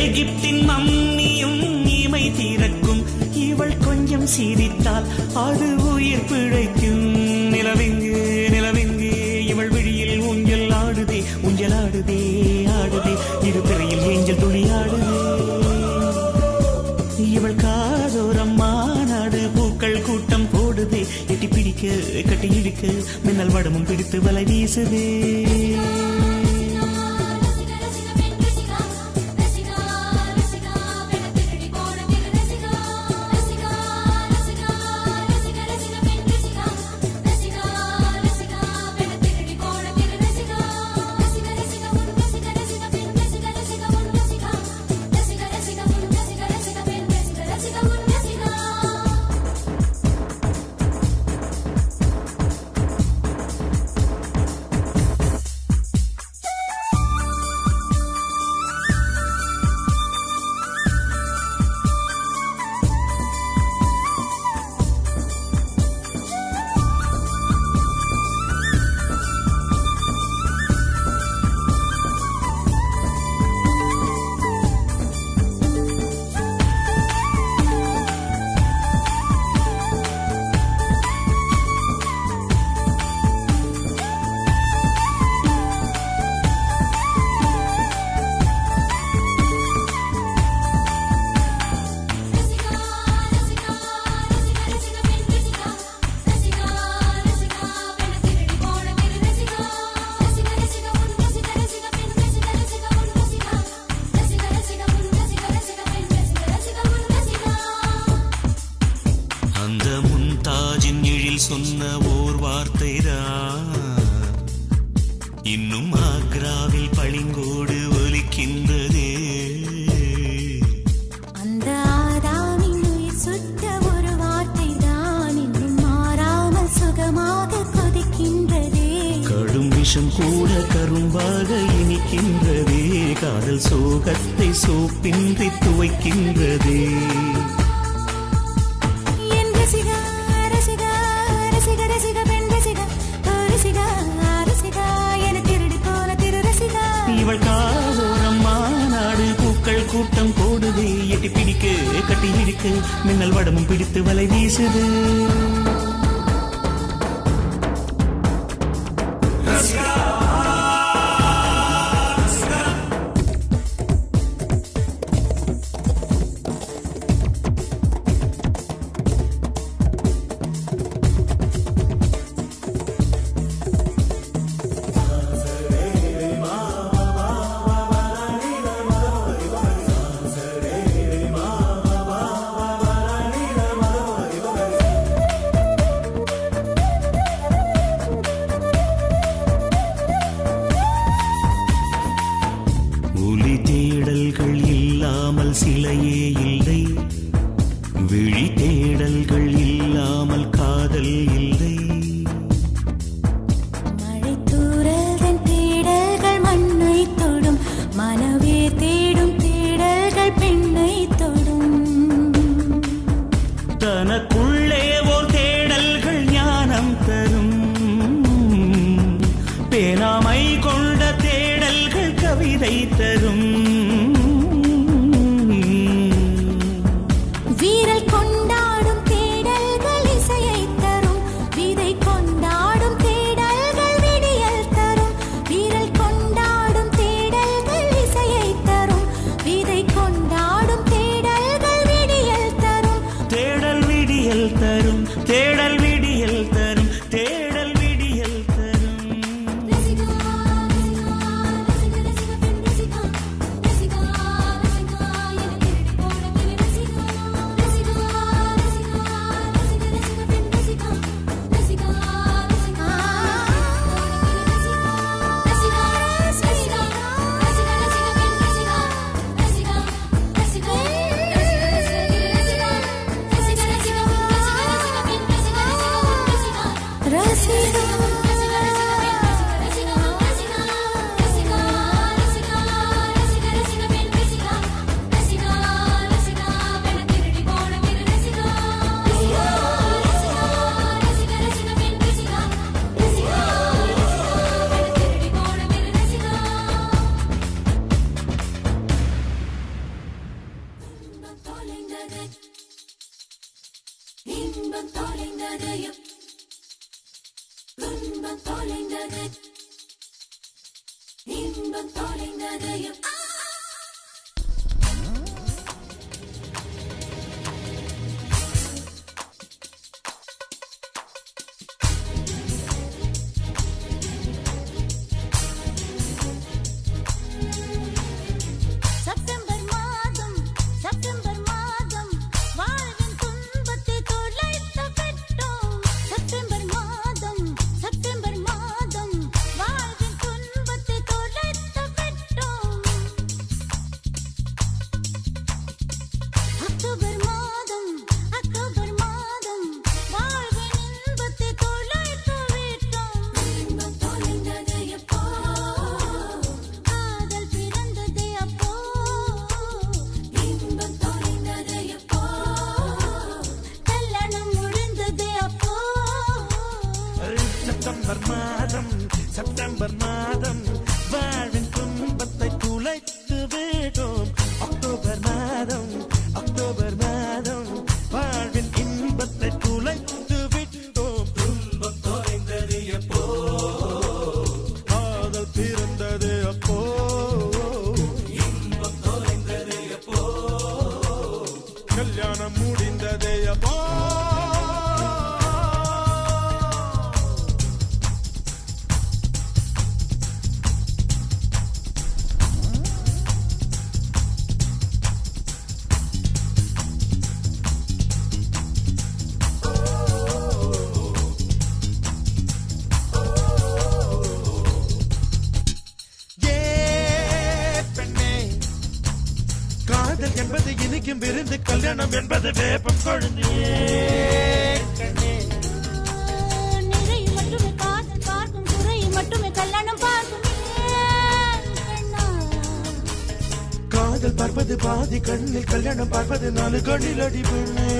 எகிப்தின் மம்மியும் இமை திறக்கும் இவள் கொஞ்சம் சிரித்தால் அது உயிர் பிழைக்கும். நிலவெங்கு நிலவெங்கு இவள் விழியில் ஊஞ்சல் ஆடுதே ஊஞ்சல் ஆடுதே ஆடுதே இரு பிறையில் ஏஞ்சல் துளி ஆடுதே. இவள் காதோரம் மாநாடு பூக்கள் கூட்டம் போடுதே எட்டி பிடிக்க கட்டி இழுக்க மின்னல் வடமும் பிடித்து வலை வீசுதே. சொன்ன ஓர் வார்த்தைதான் இன்னும் ஆக்ராவில் பளிங்கோடு ஒலிக்கின்றதே. அந்த ஆதாமின் உயிர் சுட்ட ஒரு வார்த்தை தான் இன்னும் மாறாமல் சுகமாக கொதிக்கின்றதே. கடும் விஷம் கூட கரும்பாக இனிக்கின்றதே. காதல் சோகத்தை சோப்பின்றி துவைக்கின்றதே. ரசிகா ரசிகா ரசிகா ரசிகா பெண் ரசிகா ரசிகா போடுதே எட்டி பிடிக்கு கட்டி இருக்கு மின்னல் வடமும் பிடித்து வலை வீசுது ஒலி தேடல்கள் இல்லாமல் சிலையே இல்லை விழி தேடல்கள் இல்லாமல் காதல் இல்லை மழை தூறல் தேடல்கள் மண்ணை தொடும் மனவே தேடும் தேடல்கள் பெண்ணை தொடும் தனக்குள்ளே ஓர் தேடல்கள் ஞானம் தரும் பேனாமை கொண்ட தேடல்கள் கவிதை தரும் வீரல் கொண்டாடும் தேடல்கள் இசையை தரும் விதை கொண்டாடும் தேடல்கள் விடியல் தரும் வீரல் கொண்டாடும் தேடல்கள் இசையை தரும் விதை கொண்டாடும் தேடல்கள் விடியல் தரும் தேடல் விடியல் தரும் தேடல் விடியல் தரும் தேடல் விடியல் தரும் ரசிகா ரசிகா ரசிகா ரசிகா பெண் ரசிகா ரசிகா ரசிகா என திருடி போன கிளி ரசிகா ரசிகா ரசிகா ரசிகா ரசிகா பெண் ரசிகா ரசிகா ரசிகா ரசிகா ரசிகா ரசிகா ரசிகா பெண் ரசிகா ரசிகா ரசிகா இன்பம் தொலைந்தது துன்பம் தொலைந்தது இன்பம் தொலைந்தது செப்டம்பர் மாதம் வாழ்வின் துன்பத்தை தொலைத்து விட்டோம் செப்டம்பர் மாதம் வாழ்வின் துன்பத்தை தொலைத்து விட்டோம் அக்டோபர் மாதம் வாழ்வின் இன்பத்தை தொலைத்து விட்டோம் இன்பம் தொலைந்தது எப்போ காதல் பிறந்தது அப்போ இன்பம் தொலைந்தது எப்போ கல்யாணம் முடிந்தது அப்போ செப்டம்பர் மாதம் வாழ்வின் துன்பத்தை துளைத்து விட்டோம் அக்டோபர் மாதம் வாழ்வின் இன்பத்தை துளைத்து விட்டோம் துன்பம் தொலைந்தது எப்போ காதல் பிறந்தது அப்போ இன்பம் தொலைந்தது எப்போ கல்யாணம் முடிந்தது அப்போ காதல் என்பது இனிக்கும் விருந்து கல்யாணம் என்பது வேப்பம் கொழுந்தே நிறை மட்டுமே காதல் பார்க்கும் குறை மட்டுமே கல்யாணம் பார்க்கும் கண்ணா காதல் பார்ப்பது பாதி கண்ணில் கல்யாணம் பார்ப்பது 4 கண்ணில் அடிபண்ணே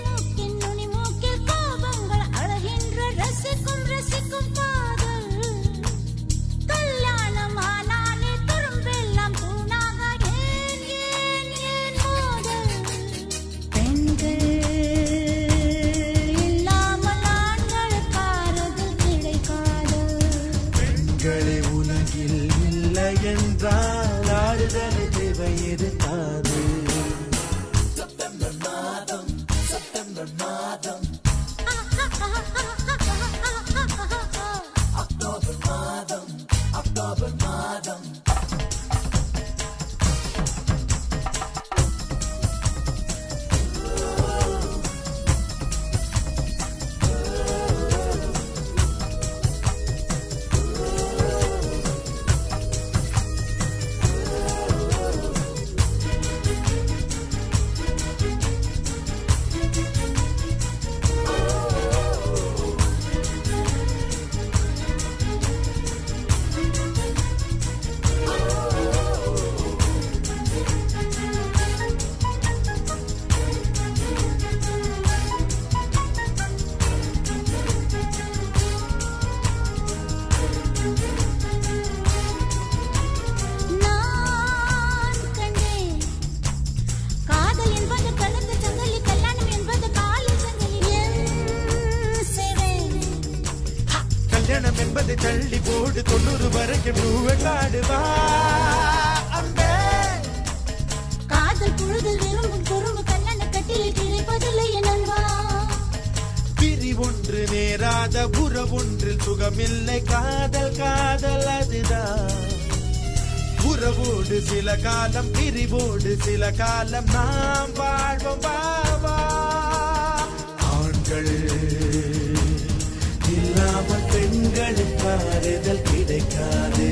மூக்கின் நுனி மூக்கில் கோபங்கள் அழகின்ற ரசிக்கும் காதல் கல்யாணம் ஆனாலே துரும்பெல்லாம் தூணாக ஏன் கிடைக்காது. நான் கண்டேன் காதல் என்பது கலந்த சங்கிலி, கல்யாணம் என்பது காலில் சங்கிலி. என் சிறை கல்யாணம் என்பதை தள்ளி போடு, 90 வரைக்கும் பூவை காடுவா அம்பே. காதல் புழுதில் விரும்பும் குறும்பு கல்யாண கட்டிலில் கிடைப்பதில்லை என் அன்பா. பிரி ஒன்று நேராத உறவொன்றில் சுகமில்லை. காதல் காதல் அதுதான். உறவோடு சில காலம், பிரிவோடு சில காலம், நாம் வாழ்வோம் பாவா. ஆண்கள் இல்லாமல் பெண்களுக்கு ஆறுதல் கிடைக்காது.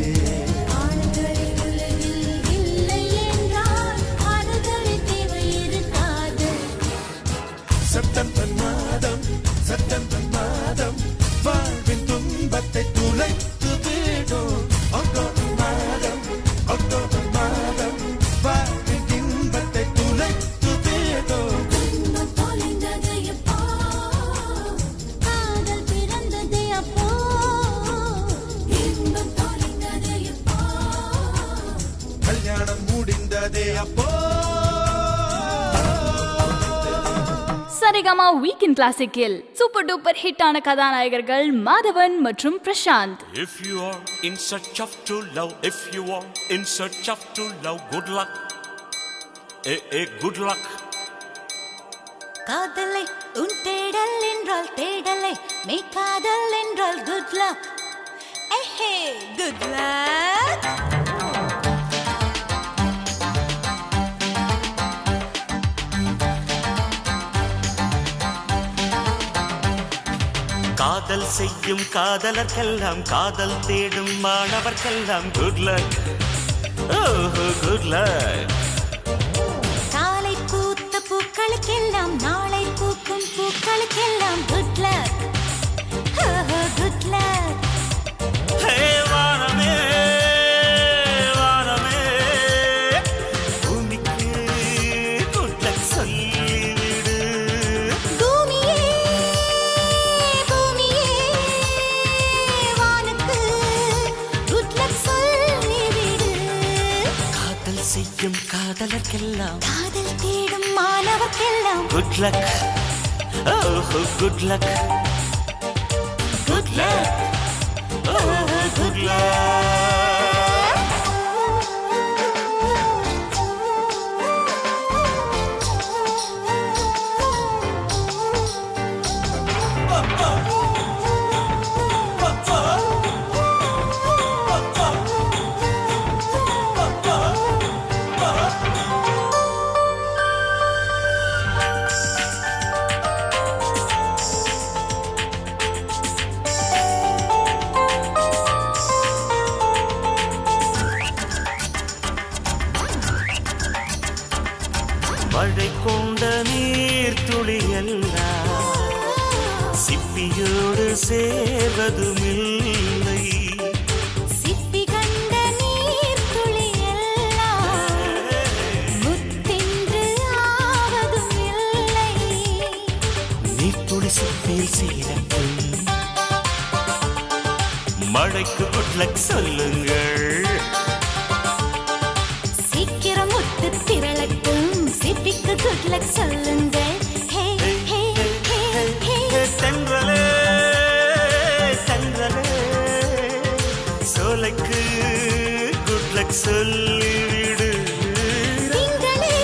ஆண்களின் உலகில் இல்லை என்றால் ஆறுதல் தேவை இருக்காது. செப்டம்பர் மாதம், செப்டம்பர் மாதம் வாழ்வின் துன்பத்தை துளைத்து விடும். அக்டோபர் மாதம், அக்டோபர் மாதம் வாழ்வின் இன்பத்தை துளைத்து விடும். இன்பம் தொலைந்தது எப்போ, காதல் பிறந்தது அப்போ. இன்பம் தொலைந்தது எப்போ, கல்யாணம் முடிந்ததே அப்போ. சரிகமா வீக்கெண்ட் கிளாசிக்கில் சூப்பர் டூப்பர் ஹிட்டான கதாநாயகர்கள் மாதவன் மற்றும் Prashanth. If you are in search of true love, if you are in search of true love, good luck. Good luck. காதலை உன் தேடல் என்றால் தேடலை, மெய் காதல் என்றால் குட் லக். ஏஹே குட் லக். காதல் செய்யும் காதலர்க்கெல்லாம், காதல் தேடும் மாணவர்க்கெல்லாம் good luck. Oh, good luck. காலை பூத்த பூக்களுக்கெல்லாம், நாளை பூக்கும் பூக்களுக்கெல்லாம் good luck. Good luck. Hey, வானமே, வானமே, பூமிக்கு good luck சொல்லிவிடு. பூமியே பூமியே வானுக்கு குட் லக் சொல்லிவிடு. காதல் செய்யும் காதலர்க்கெல்லாம் காதல் தேடும் மாணவர்க்கெல்லாம் good luck. Oh, good luck. Good luck. Oh, good luck. மழை கொண்ட நீர் துளி எல்லாம் சிப்பியோடு சேர்வதுமில்லை. சிப்பி கண்ட நீர் துளி எல்லாம் முத்தென்று ஆவதும் இல்லை. நீர்த்துளி சிப்பில் சேரட்டும், மழைக்கு குட் லக் சொல்லுங்கள். சீக்கிரம் முத்து திரளட்டும், சிப்பிக்கு குட் லக் சொல்லுங்கள். ஹே ஹே ஹே ஹே. தென்றலே தென்றலே சோலைக்கு குட் லக் சொல்லிவிடு. திங்களே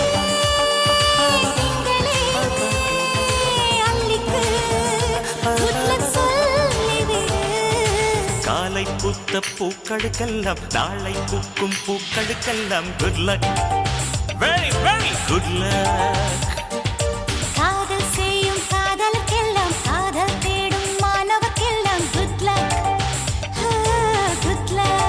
பூத்த பூக்களுக்கெல்லாம் நாளை பூக்கும் பூக்களுக்கெல்லாம் good luck, very very good luck. காதல் செய்யும் காதலுக்கெல்லாம் காதல் தேடும் மாணவர்க்கெல்லாம் குட் லக், குட் லக்.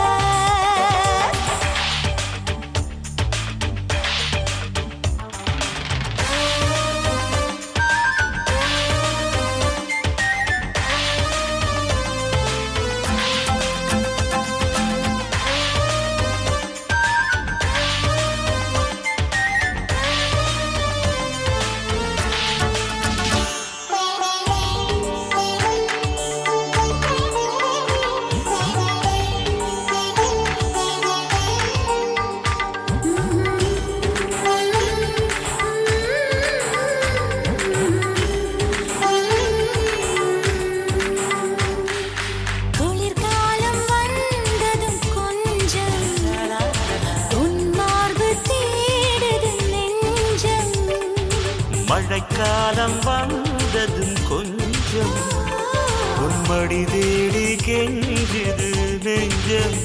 குளிர்காலம் வந்ததும் கொஞ்சம் உன் மார்பு தேடுது நெஞ்சம். மழைக்காலம் வந்ததும் கொஞ்சம் உன்மடி தேடி கெஞ்சுது நெஞ்சம்.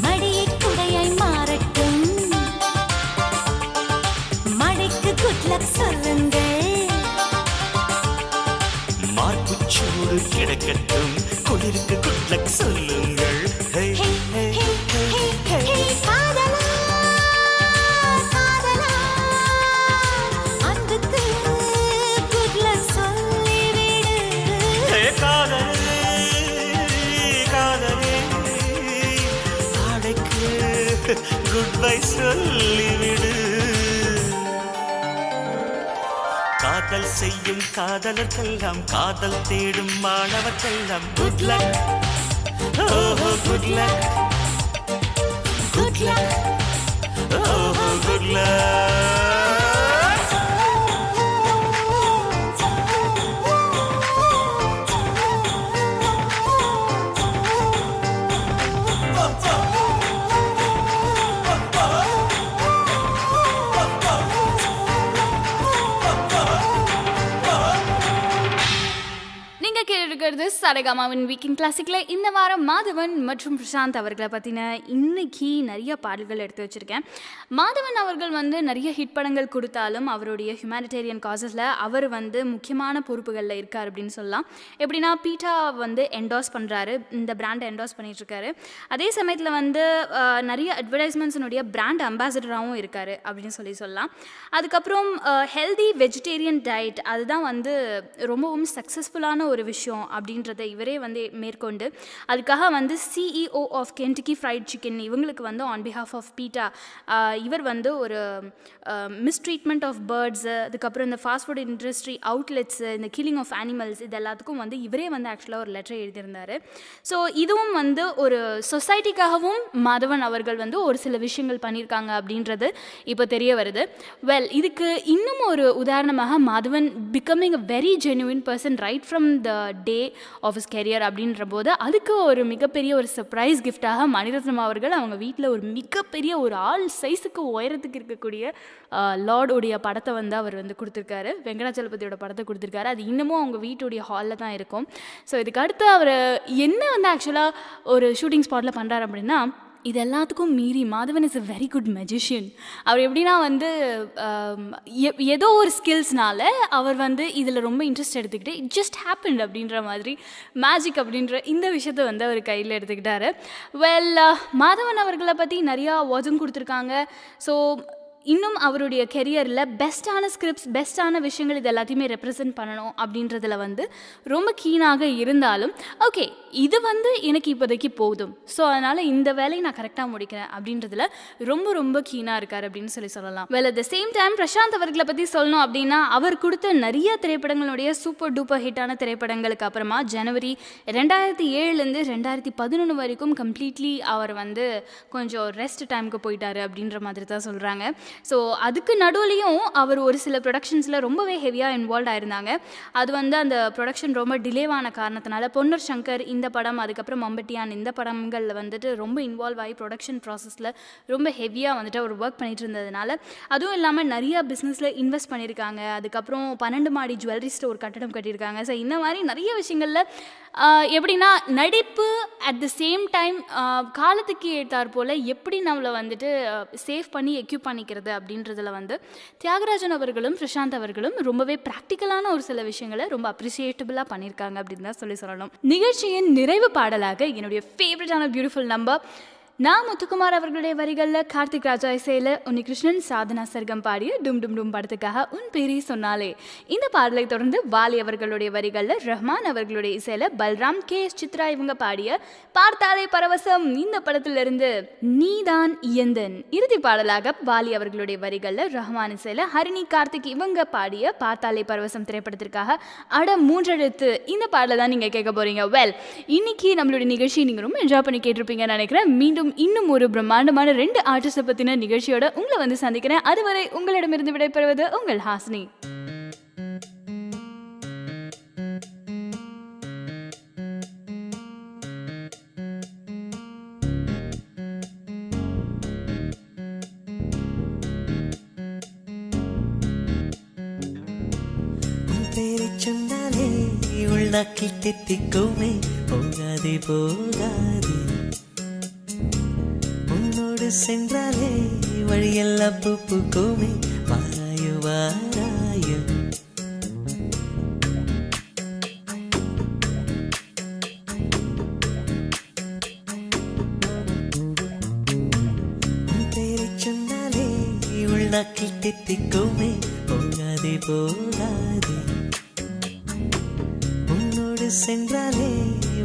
மடியை குடையாய் மாறட்டும், மழைக்கு குட் லக் சொல்லுங்கள். மார்புச்சூடு கிடக்கட்டும், குளிருக்கு குட் லக் சொல்லுங்கள். ஹே, ஹே, ஹே, ஹே, ஹே, ஹே, ஹே. ஹே, காதலா, காதலா, அன்புக்கு குட் லக் சொல்லிவிடு. ஹே, காதலே, காதலே, ஆடைக்கு குட் பை சொல்லிவிடு. காதல் செய்யும் காதலர்க்கெல்லாம் காதல் தேடும் மாணவர்க்கெல்லாம் குட் லக், ஓஹோ குட் லக், குட் லக், ஓஹோ குட் லக். நீங்க கேட்டிருக்கிறது சரகமாவின் வீக்கெண்ட் கிளாசிக்ல இந்த வாரம் மாதவன் மற்றும் பிரசாந்த் அவர்களை பற்றின இன்னைக்கு நிறைய பாடல்கள் எடுத்து வச்சுருக்கேன். மாதவன் அவர்கள் வந்து நிறைய ஹிட் படங்கள் கொடுத்தாலும் அவருடைய ஹியூமானிட்டேரியன் காசஸில் அவர் வந்து முக்கியமான பொறுப்புகளில் இருக்கார் அப்படின்னு சொல்லலாம். எப்படின்னா பீட்டா வந்து என்டாஸ் பண்ணுறாரு, இந்த பிராண்டை என்டாஸ் பண்ணிகிட்ருக்காரு. அதே சமயத்தில் வந்து நிறைய அட்வர்டைஸ்மெண்ட்ஸினுடைய பிராண்ட் அம்பாசிடராகவும் இருக்கார் அப்படின்னு சொல்லலாம். அதுக்கப்புறம் ஹெல்தி வெஜிடேரியன் டயட் அதுதான் வந்து ரொம்பவும் சக்ஸஸ்ஃபுல்லான ஒரு விஷயம் அப்படின்றத இவரே வந்து மேற்கொண்டு அதுக்காக வந்து CEO of Kentucky Fried Chicken இவங்களுக்கு வந்து ஆன் பிஹாஃப் ஆஃப் பீட்டா இவர் வந்து ஒரு மிஸ்ட்ரீட்மெண்ட் ஆஃப் பேர்ட்ஸு, அதுக்கப்புறம் இந்த ஃபாஸ்ட் ஃபுட் இண்டஸ்ட்ரி அவுட்லெட்ஸு, இந்த கில்லிங் ஆஃப் அனிமல்ஸ் இது எல்லாத்துக்கும் வந்து இவரே வந்து ஆக்சுவலாக ஒரு லெட்டர் எழுதியிருந்தார். ஸோ இதுவும் வந்து ஒரு சொசைட்டிக்காகவும் மாதவன் அவர்கள் வந்து ஒரு சில விஷயங்கள் பண்ணியிருக்காங்க அப்படின்றது இப்போ தெரிய வருது. வெல், இதுக்கு இன்னும் ஒரு உதாரணமாக Madhavan becoming a very genuine person right from the day of his career அப்படின்ற போது அதுக்கு ஒரு மிகப்பெரிய ஒரு சர்ப்ரைஸ் கிஃப்டாக மணிரத்னம் அவர்கள் அவங்க வீட்டில் ஒரு மிகப்பெரிய ஒரு ஆள் சைஸுக்கு உயரத்துக்கு இருக்கக்கூடிய லார்டுடைய படத்தை வந்து அவர் வந்து கொடுத்துருக்காரு, வெங்கடாச்சலபதியோட படத்தை கொடுத்துருக்காரு. அது இன்னமும் அவங்க வீட்டுடைய ஹாலில் தான் இருக்கும். ஸோ இதுக்கு அடுத்து அவர் என்ன வந்து ஆக்சுவலாக ஒரு ஷூட்டிங் ஸ்பாட்டில் பண்ணுறாரு அப்படின்னா, இது எல்லாத்துக்கும் மீறி Madhavan is a very good magician. அவர் எப்படின்னா வந்து ஏதோ ஒரு ஸ்கில்ஸ்னால அவர் வந்து இதில் ரொம்ப இன்ட்ரெஸ்ட் எடுத்துக்கிட்டு இட் ஜஸ்ட் ஹேப்பன் அப்படின்ற மாதிரி மேஜிக் அப்படின்ற இந்த விஷயத்தை வந்து அவர் கையில் எடுத்துக்கிட்டாரு. வெல், மாதவன் அவர்களை பற்றி நிறையா அவார்ட்ஸும் கொடுத்துருக்காங்க. ஸோ இன்னும் அவருடைய கெரியரில் பெஸ்ட்டான ஸ்கிரிப்ட்ஸ், பெஸ்ட்டான விஷயங்கள் இது எல்லாத்தையுமே ரெப்ரசன்ட் பண்ணணும் அப்படின்றதுல வந்து ரொம்ப கீனாக இருந்தாலும் ஓகே இது வந்து எனக்கு இப்போதைக்கு போதும், ஸோ அதனால் இந்த வேலையை நான் கரெக்டாக முடிக்கிறேன் அப்படின்றதுல ரொம்ப ரொம்ப கீனாக இருக்கார் அப்படின்னு சொல்லலாம். Well, at the same time Prashanth அவர்களை பற்றி சொல்லணும் அப்படின்னா அவர் கொடுத்த நிறைய திரைப்படங்களுடைய சூப்பர் டூப்பர் ஹிட்டான திரைப்படங்களுக்கு அப்புறமா ஜனவரி 2007 2011 வரைக்கும் கம்ப்ளீட்லி அவர் வந்து கொஞ்சம் ரெஸ்ட் டைமுக்கு போயிட்டாரு அப்படின்ற மாதிரி தான் சொல்கிறாங்க. ஸோ அதுக்கு நடுவுலையும் அவர் ஒரு சில ப்ரொடக்ஷன்ஸில் ரொம்பவே ஹெவியாக இன்வால்வ் ஆயிருந்தாங்க. அது வந்து அந்த ப்ரொடக்ஷன் ரொம்ப டிலேவான காரணத்தினால பொன்னர் சங்கர் இந்த படம், அதுக்கப்புறம் மம்பட்டியான் இந்த படங்களில் வந்துட்டு ரொம்ப இன்வால்வ் ஆகி ப்ரொடக்ஷன் ப்ராசஸில் ரொம்ப ஹெவியாக வந்துட்டு அவர் ஒர்க் பண்ணிட்டு இருந்ததுனால, அதுவும் இல்லாமல் நிறையா பிஸ்னஸில் இன்வெஸ்ட் பண்ணியிருக்காங்க. அதுக்கப்புறம் 12 மாடி ஜுவல்லரி ஸ்டோர் கட்டடம் கட்டியிருக்காங்க. ஸோ இந்த மாதிரி நிறைய விஷயங்களில் எப்படின்னா நடிப்பு அட் த சேம் டைம் காலத்துக்கு ஏற்றாற் போல் எப்படி நம்மளை வந்துட்டு சேவ் பண்ணி எக்யூப் பண்ணிக்கிறது அப்படின்றதுல வந்து தியாகராஜன் அவர்களும் பிரசாந்த் அவர்களும் ரொம்பவே ப்ராக்டிக்கலான ஒரு சில விஷயங்களை ரொம்ப அப்ரிசியேட்டபுளாக பண்ணியிருக்காங்க அப்படின்னு தான் சொல்லணும். நிகழ்ச்சியின் நிறைவு பாடலாக என்னுடைய ஃபேவரட்டான பியூட்டிஃபுல் நம்பர் நான் முத்துக்குமார் அவர்களுடைய வரிகளில் கார்த்திக் ராஜா இசையில் உன்னிகிருஷ்ணன் சாதனா சர்க்கம் பாடிய டும் டும் டும் படத்துக்காக உன் பேரை சொன்னாலே. இந்த பாடலை தொடர்ந்து வாலி அவர்களுடைய வரிகளில் ரஹ்மான் அவர்களுடைய இசையில் பல்ராம் KS சித்ரா இவங்க பாடிய பார்த்தாலே பரவசம் இந்த படத்திலிருந்து நீதான் இயந்தன். இறுதி பாடலாக வாலி அவர்களுடைய வரிகளில் ரஹ்மான் இசையில் ஹரிணி கார்த்திக் இவங்க பாடிய பார்த்தாலே பரவசம் திரைப்படத்திற்காக அட 3 எழுத்து இந்த பாடலை தான் நீங்கள் கேட்க போறீங்க. வெல், இன்னைக்கு நம்மளுடைய நிகழ்ச்சி நீங்கள் ரொம்ப என்ஜாய் பண்ணி கேட்டிருப்பீங்கன்னு நினைக்கிறேன். மீண்டும் இன்னும் ஒரு பிரம்மாண்டமான 2 ஆர்டிஸ்ட பத்தின நிகழ்ச்சியோட உங்களை வந்து சந்திக்கிறேன். அதுவரை உங்களிடமிருந்து விடைபெறுவது உங்கள் ஹாசினி. பேரை சொன்னாலே உள்நாக்கில் தித்திக்குமே போகாதே போகாதே உன்னோடு சென்றாலே வழியெல்லாம் பூ பூக்குமே வாராயோ வாராயோ பேரை சொன்னாலே உள்நாக்கில் தித்திக்குமே போகாதே போகாதே உன்னோடு சென்றாலே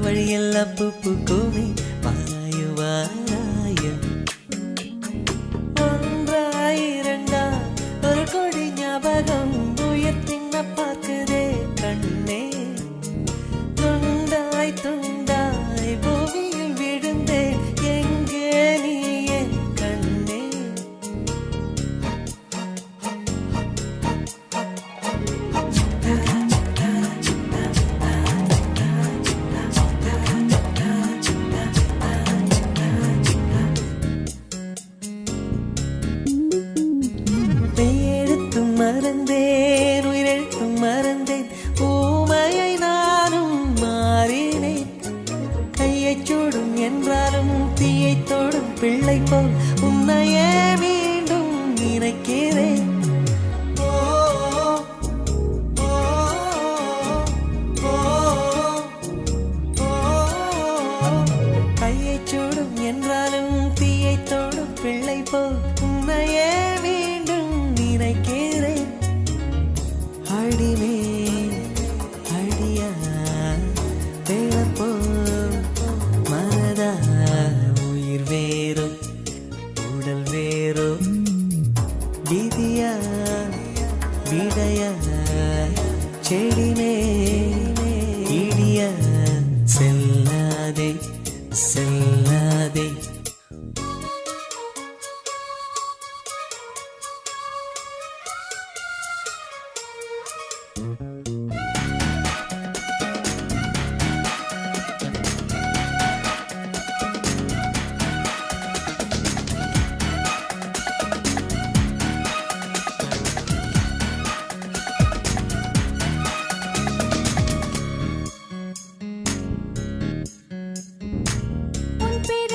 வழியெல்லாம் பூ பூக்குமே வாராயோ வாராயோ ஒன்றாயிரண்டா ஒரு கொடி ஞாபகம் உயிர் தின்ன பார்க்குதே கண்ணே துண்டாய் துண்டாய் பூமியில் விழுந்தேன் எங்கே நீ என் கண்ணே மெய்யெழுத்தும் மறந்தேன் உயிரெழுத்தும் மறந்தேன் ஊமையை நானும் மாறினேன் கையைச் சூடும் என்றாலும் தீயைத் தொடும் பிள்ளை போல் உன்னையே மீண்டும் நினைக்கிறேன் ஓ, ஓ, ஓ, ஓ, கையைச் சூடும் என்றாலும் தீயைத் தொடும் பிள்ளை போல் உன்னையே மீண்டும் நினைக்கிறேன் அடிமே அடியா வேளப்போ மனதா உயிர் வேறோ உடல் வேறோ விதியா விடையா செடிமே இடியா செல்லாதே செல்லாதே உன் பேரை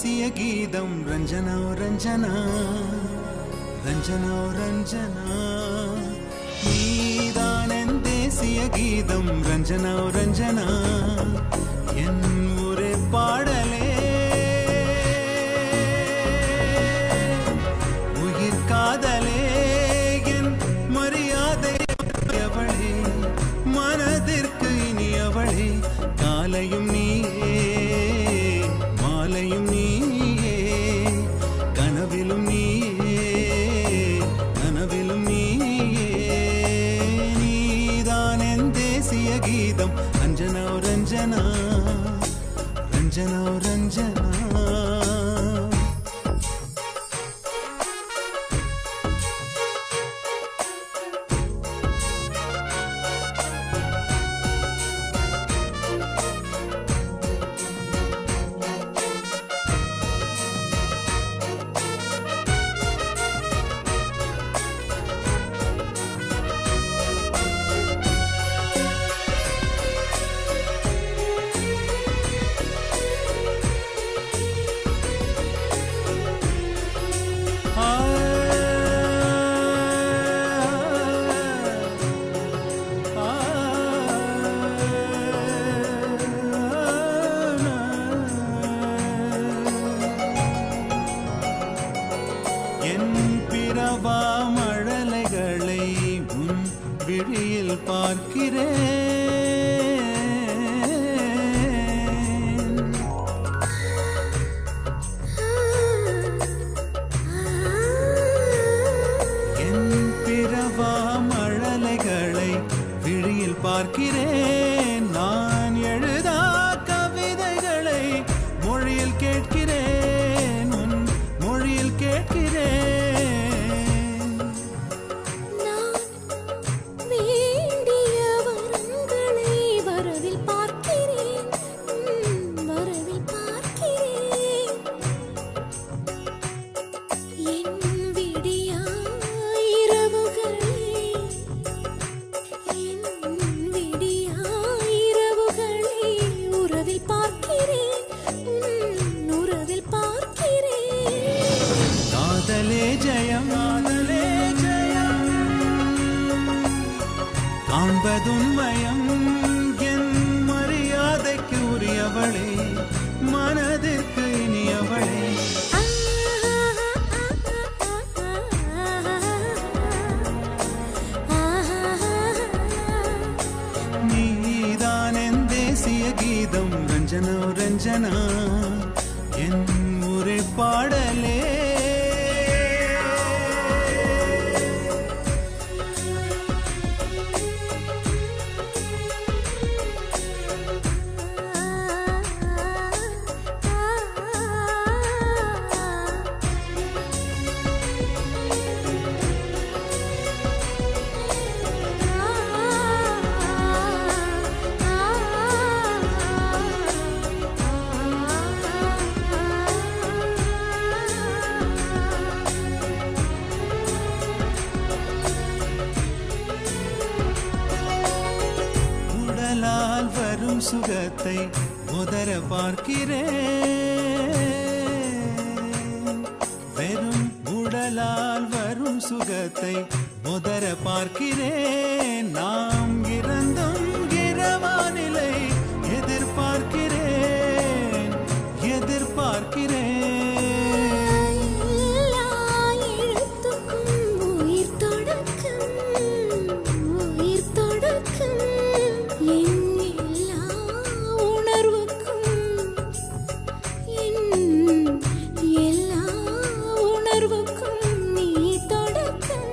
தேசிய கீதம் ரஞ்சனா ரஞ்சனா ரஞ்சனா ரஞ்சனா நீதான் என் தேசிய கீதம் ரஞ்சனா ரஞ்சனா என் ஒரே பாடலே உயிர் காதலே என் மரியாதை அவளே மனதிற்கு இனியவளே காலையும் நீயே மாலையும் நீயே கனவிலும் நீயே கனவிலும் நீயே நீதான் என் தேசிய கீதம் ரஞ்சனா ரஞ்சனா ரஞ்சனா ரஞ்சனா என் பிறவா மழலைகளை உன் விழியில் பார்க்கிறேன் என் பிறவா மழலைகளை விழியில் பார்க்கிறேன் நான் எழுதா கவிதைகளை மொழியில் கேட்கிறேன் உன் மொழியில் கேட்கிறேன் நான் வேண்டிய வரங்களை வரவில் பார்க்கிறேன் வரவில் பார்க்கிறேன் என் விடியா இரவுகளை என் விடியா இரவுகளை உறவில் பார்க்கிறேன் உறவில் பார்க்கிறேன் காதலே ஜெயம் காதலே ஜெயம் காண்பதுண்மயம் என் மரியாதைக்கு உரியவளே மனதிற்கு இனியவளே நீதான் என் தேசிய கீதம் ரஞ்சனா ரஞ்சனா என் ஒரே பாடலே உடலால் வரும் சுகத்தை உதர பார்க்கிறேன் வெறும் உடலால் வரும் சுகத்தை உதர பார்க்கிறேன் நாம் இறந்தும் இரவானிலை எதிர்பார்க்கிறேன் எதிர்பார்க்கிறேன் எல்லா எழுத்துக்கும் உயிர் தொடக்கம் உயிர் தொடக்கம் என் எல்லா உணர்வுக்கும் என் எல்லா உணர்வுக்கும் நீ தொடக்கம்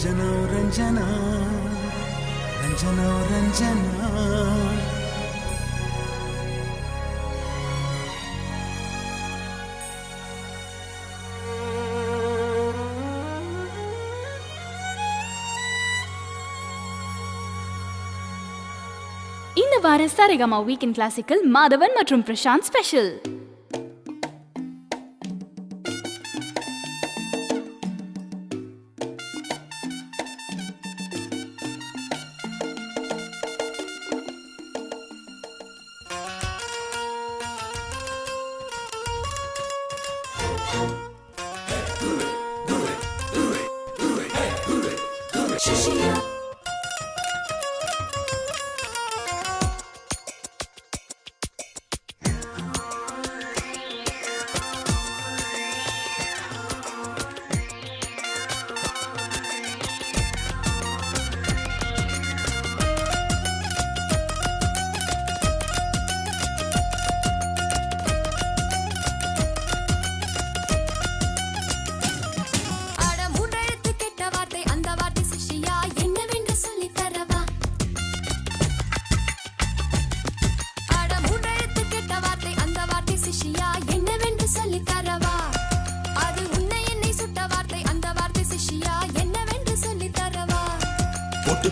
ரஞ்சனா ரஞ்சனா ரஞ்சனா ரஞ்சனா. இந்த வார சரிகமா வீக்கெண்ட் கிளாசிக்கல் மாதவன் மற்றும் பிரசாந்த் ஸ்பெஷல்.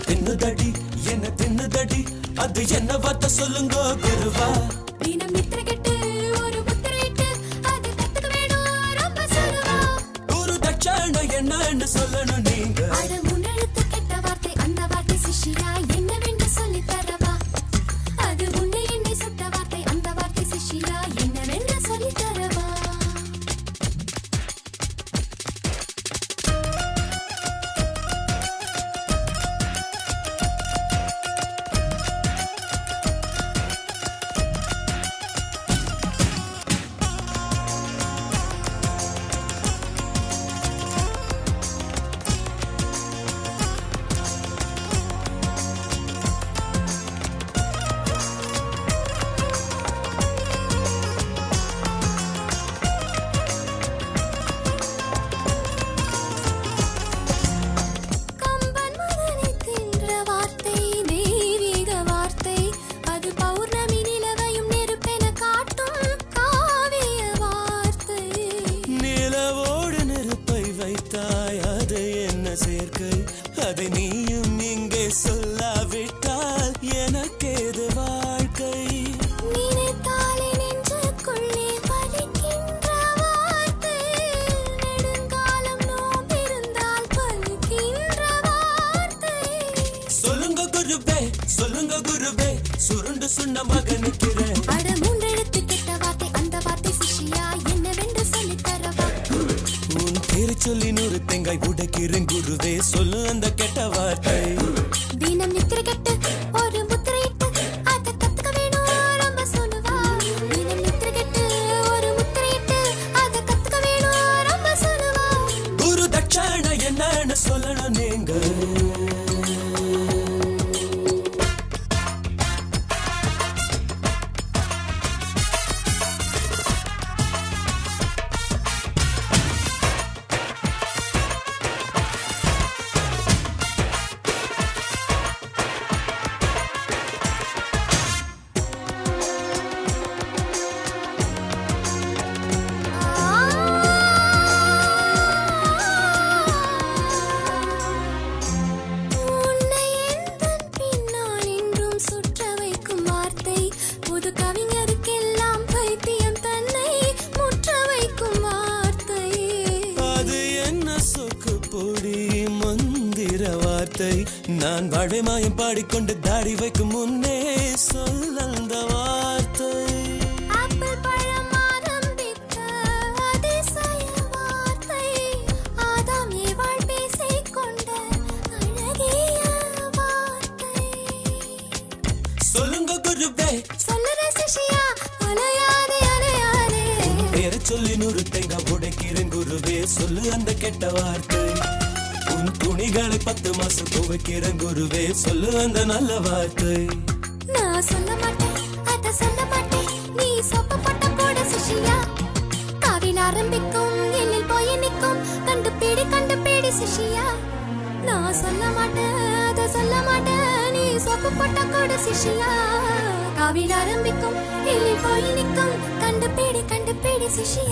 தின்னுதடி என்ன தின்னுதடி அது என்ன வார்த்தை சொல்லுங்க குருவா. தினம் நித்திர கெட்டு ஒரு முத்திரையிட்டு அது கத்துக்க வேணும் ரொம்ப சொல்லுவா. ஒரு தட்சணை என்னன்னு சொல்லணும் நீங்க. அட முன்னெழுத்து கெட்ட வார்த்தை அந்த வார்த்தை சிஷ்யா என்னவென்று சொல்லி தரவா. அது உன்னை என்னை சுட்ட வார்த்தை அந்த வார்த்தை சிஷ்யா என்னவென்று சொல்லி தரவா. அதை நீயும் இங்கே சொல்லாவிட்டால் எனக்கேது வாழ்க்கை. நினைத்தாலே நெஞ்சுக்குள்ளே பலிக்கின்ற வார்த்தை நெடுங்காலம் நோம்பிருந்தால் பலிக்கின்ற வார்த்தை. சொல்லுங்க குருவே சுருண்டு சுண்ண மகனுக்கிறேன். அட மூன்றெழுத்து கெட்ட வார்த்தை அந்த வார்த்தை சிஷ்யா என்னவென்று சொல்லி தரவா. உன் பேரு சொல்லி 100 தேங்காய் உடைக்கிறேன் குருவே சொல்லு அந்த கெட்ட வார்த்தை. தினம் நித்திர கெட்டு ஒரு முத்திரையிட்டு அதை கத்துக்க வேணும் ரொம்ப சொல்லுவா. தினம் நித்திர கெட்டு ஒரு முத்திரையிட்டு அதை கத்துக்க வேணும் ரொம்ப சொல்லுவா. குரு தட்சணை என்னன்னு சொல்லணும் நீங்க. நான் வாழைமாயம் பாடிக்கொண்டு தாடி வைக்கும் முன்னே சொல்ல அந்த வார்த்தை. ஆப்பிள் பழம் ஆரம்பித்த அதிசய வார்த்தை ஆதாம் ஏவாள் பேசிக்கொண்ட அழகிய வார்த்தை. சொல்லுங்க குருவே சொல்லுற சிஷ்யா அலையாதே அலையாதே. பேரை சொல்லி 100 தேங்காய் உடைக்கிறேன் குருவே சொல்லு அந்த கெட்ட வார்த்தை. உன் துணிகளை 10 மாசம் துவைக்கிறேன் குருவே சொல்லு அந்த நல்ல வார்த்தை. நான் சொல்ல மாட்டேன் அத சொல்ல மாட்டேன் நீ சொப்ப போட்ட போட சிஷ்யா. காவில் ஆரம்பிக்கும் எண்ணில் போய் நிற்கும் கண்டுபிடி சிஷ்யா. நான் சொல்ல மாட்டேன் அத சொல்ல மாட்டேன் நீ சொப்பு போட்ட கூட சிஷியா காவில் ஆரம்பிக்கும் எல்லில் போய் நிற்கும் கண்டுபிடி சிஷியா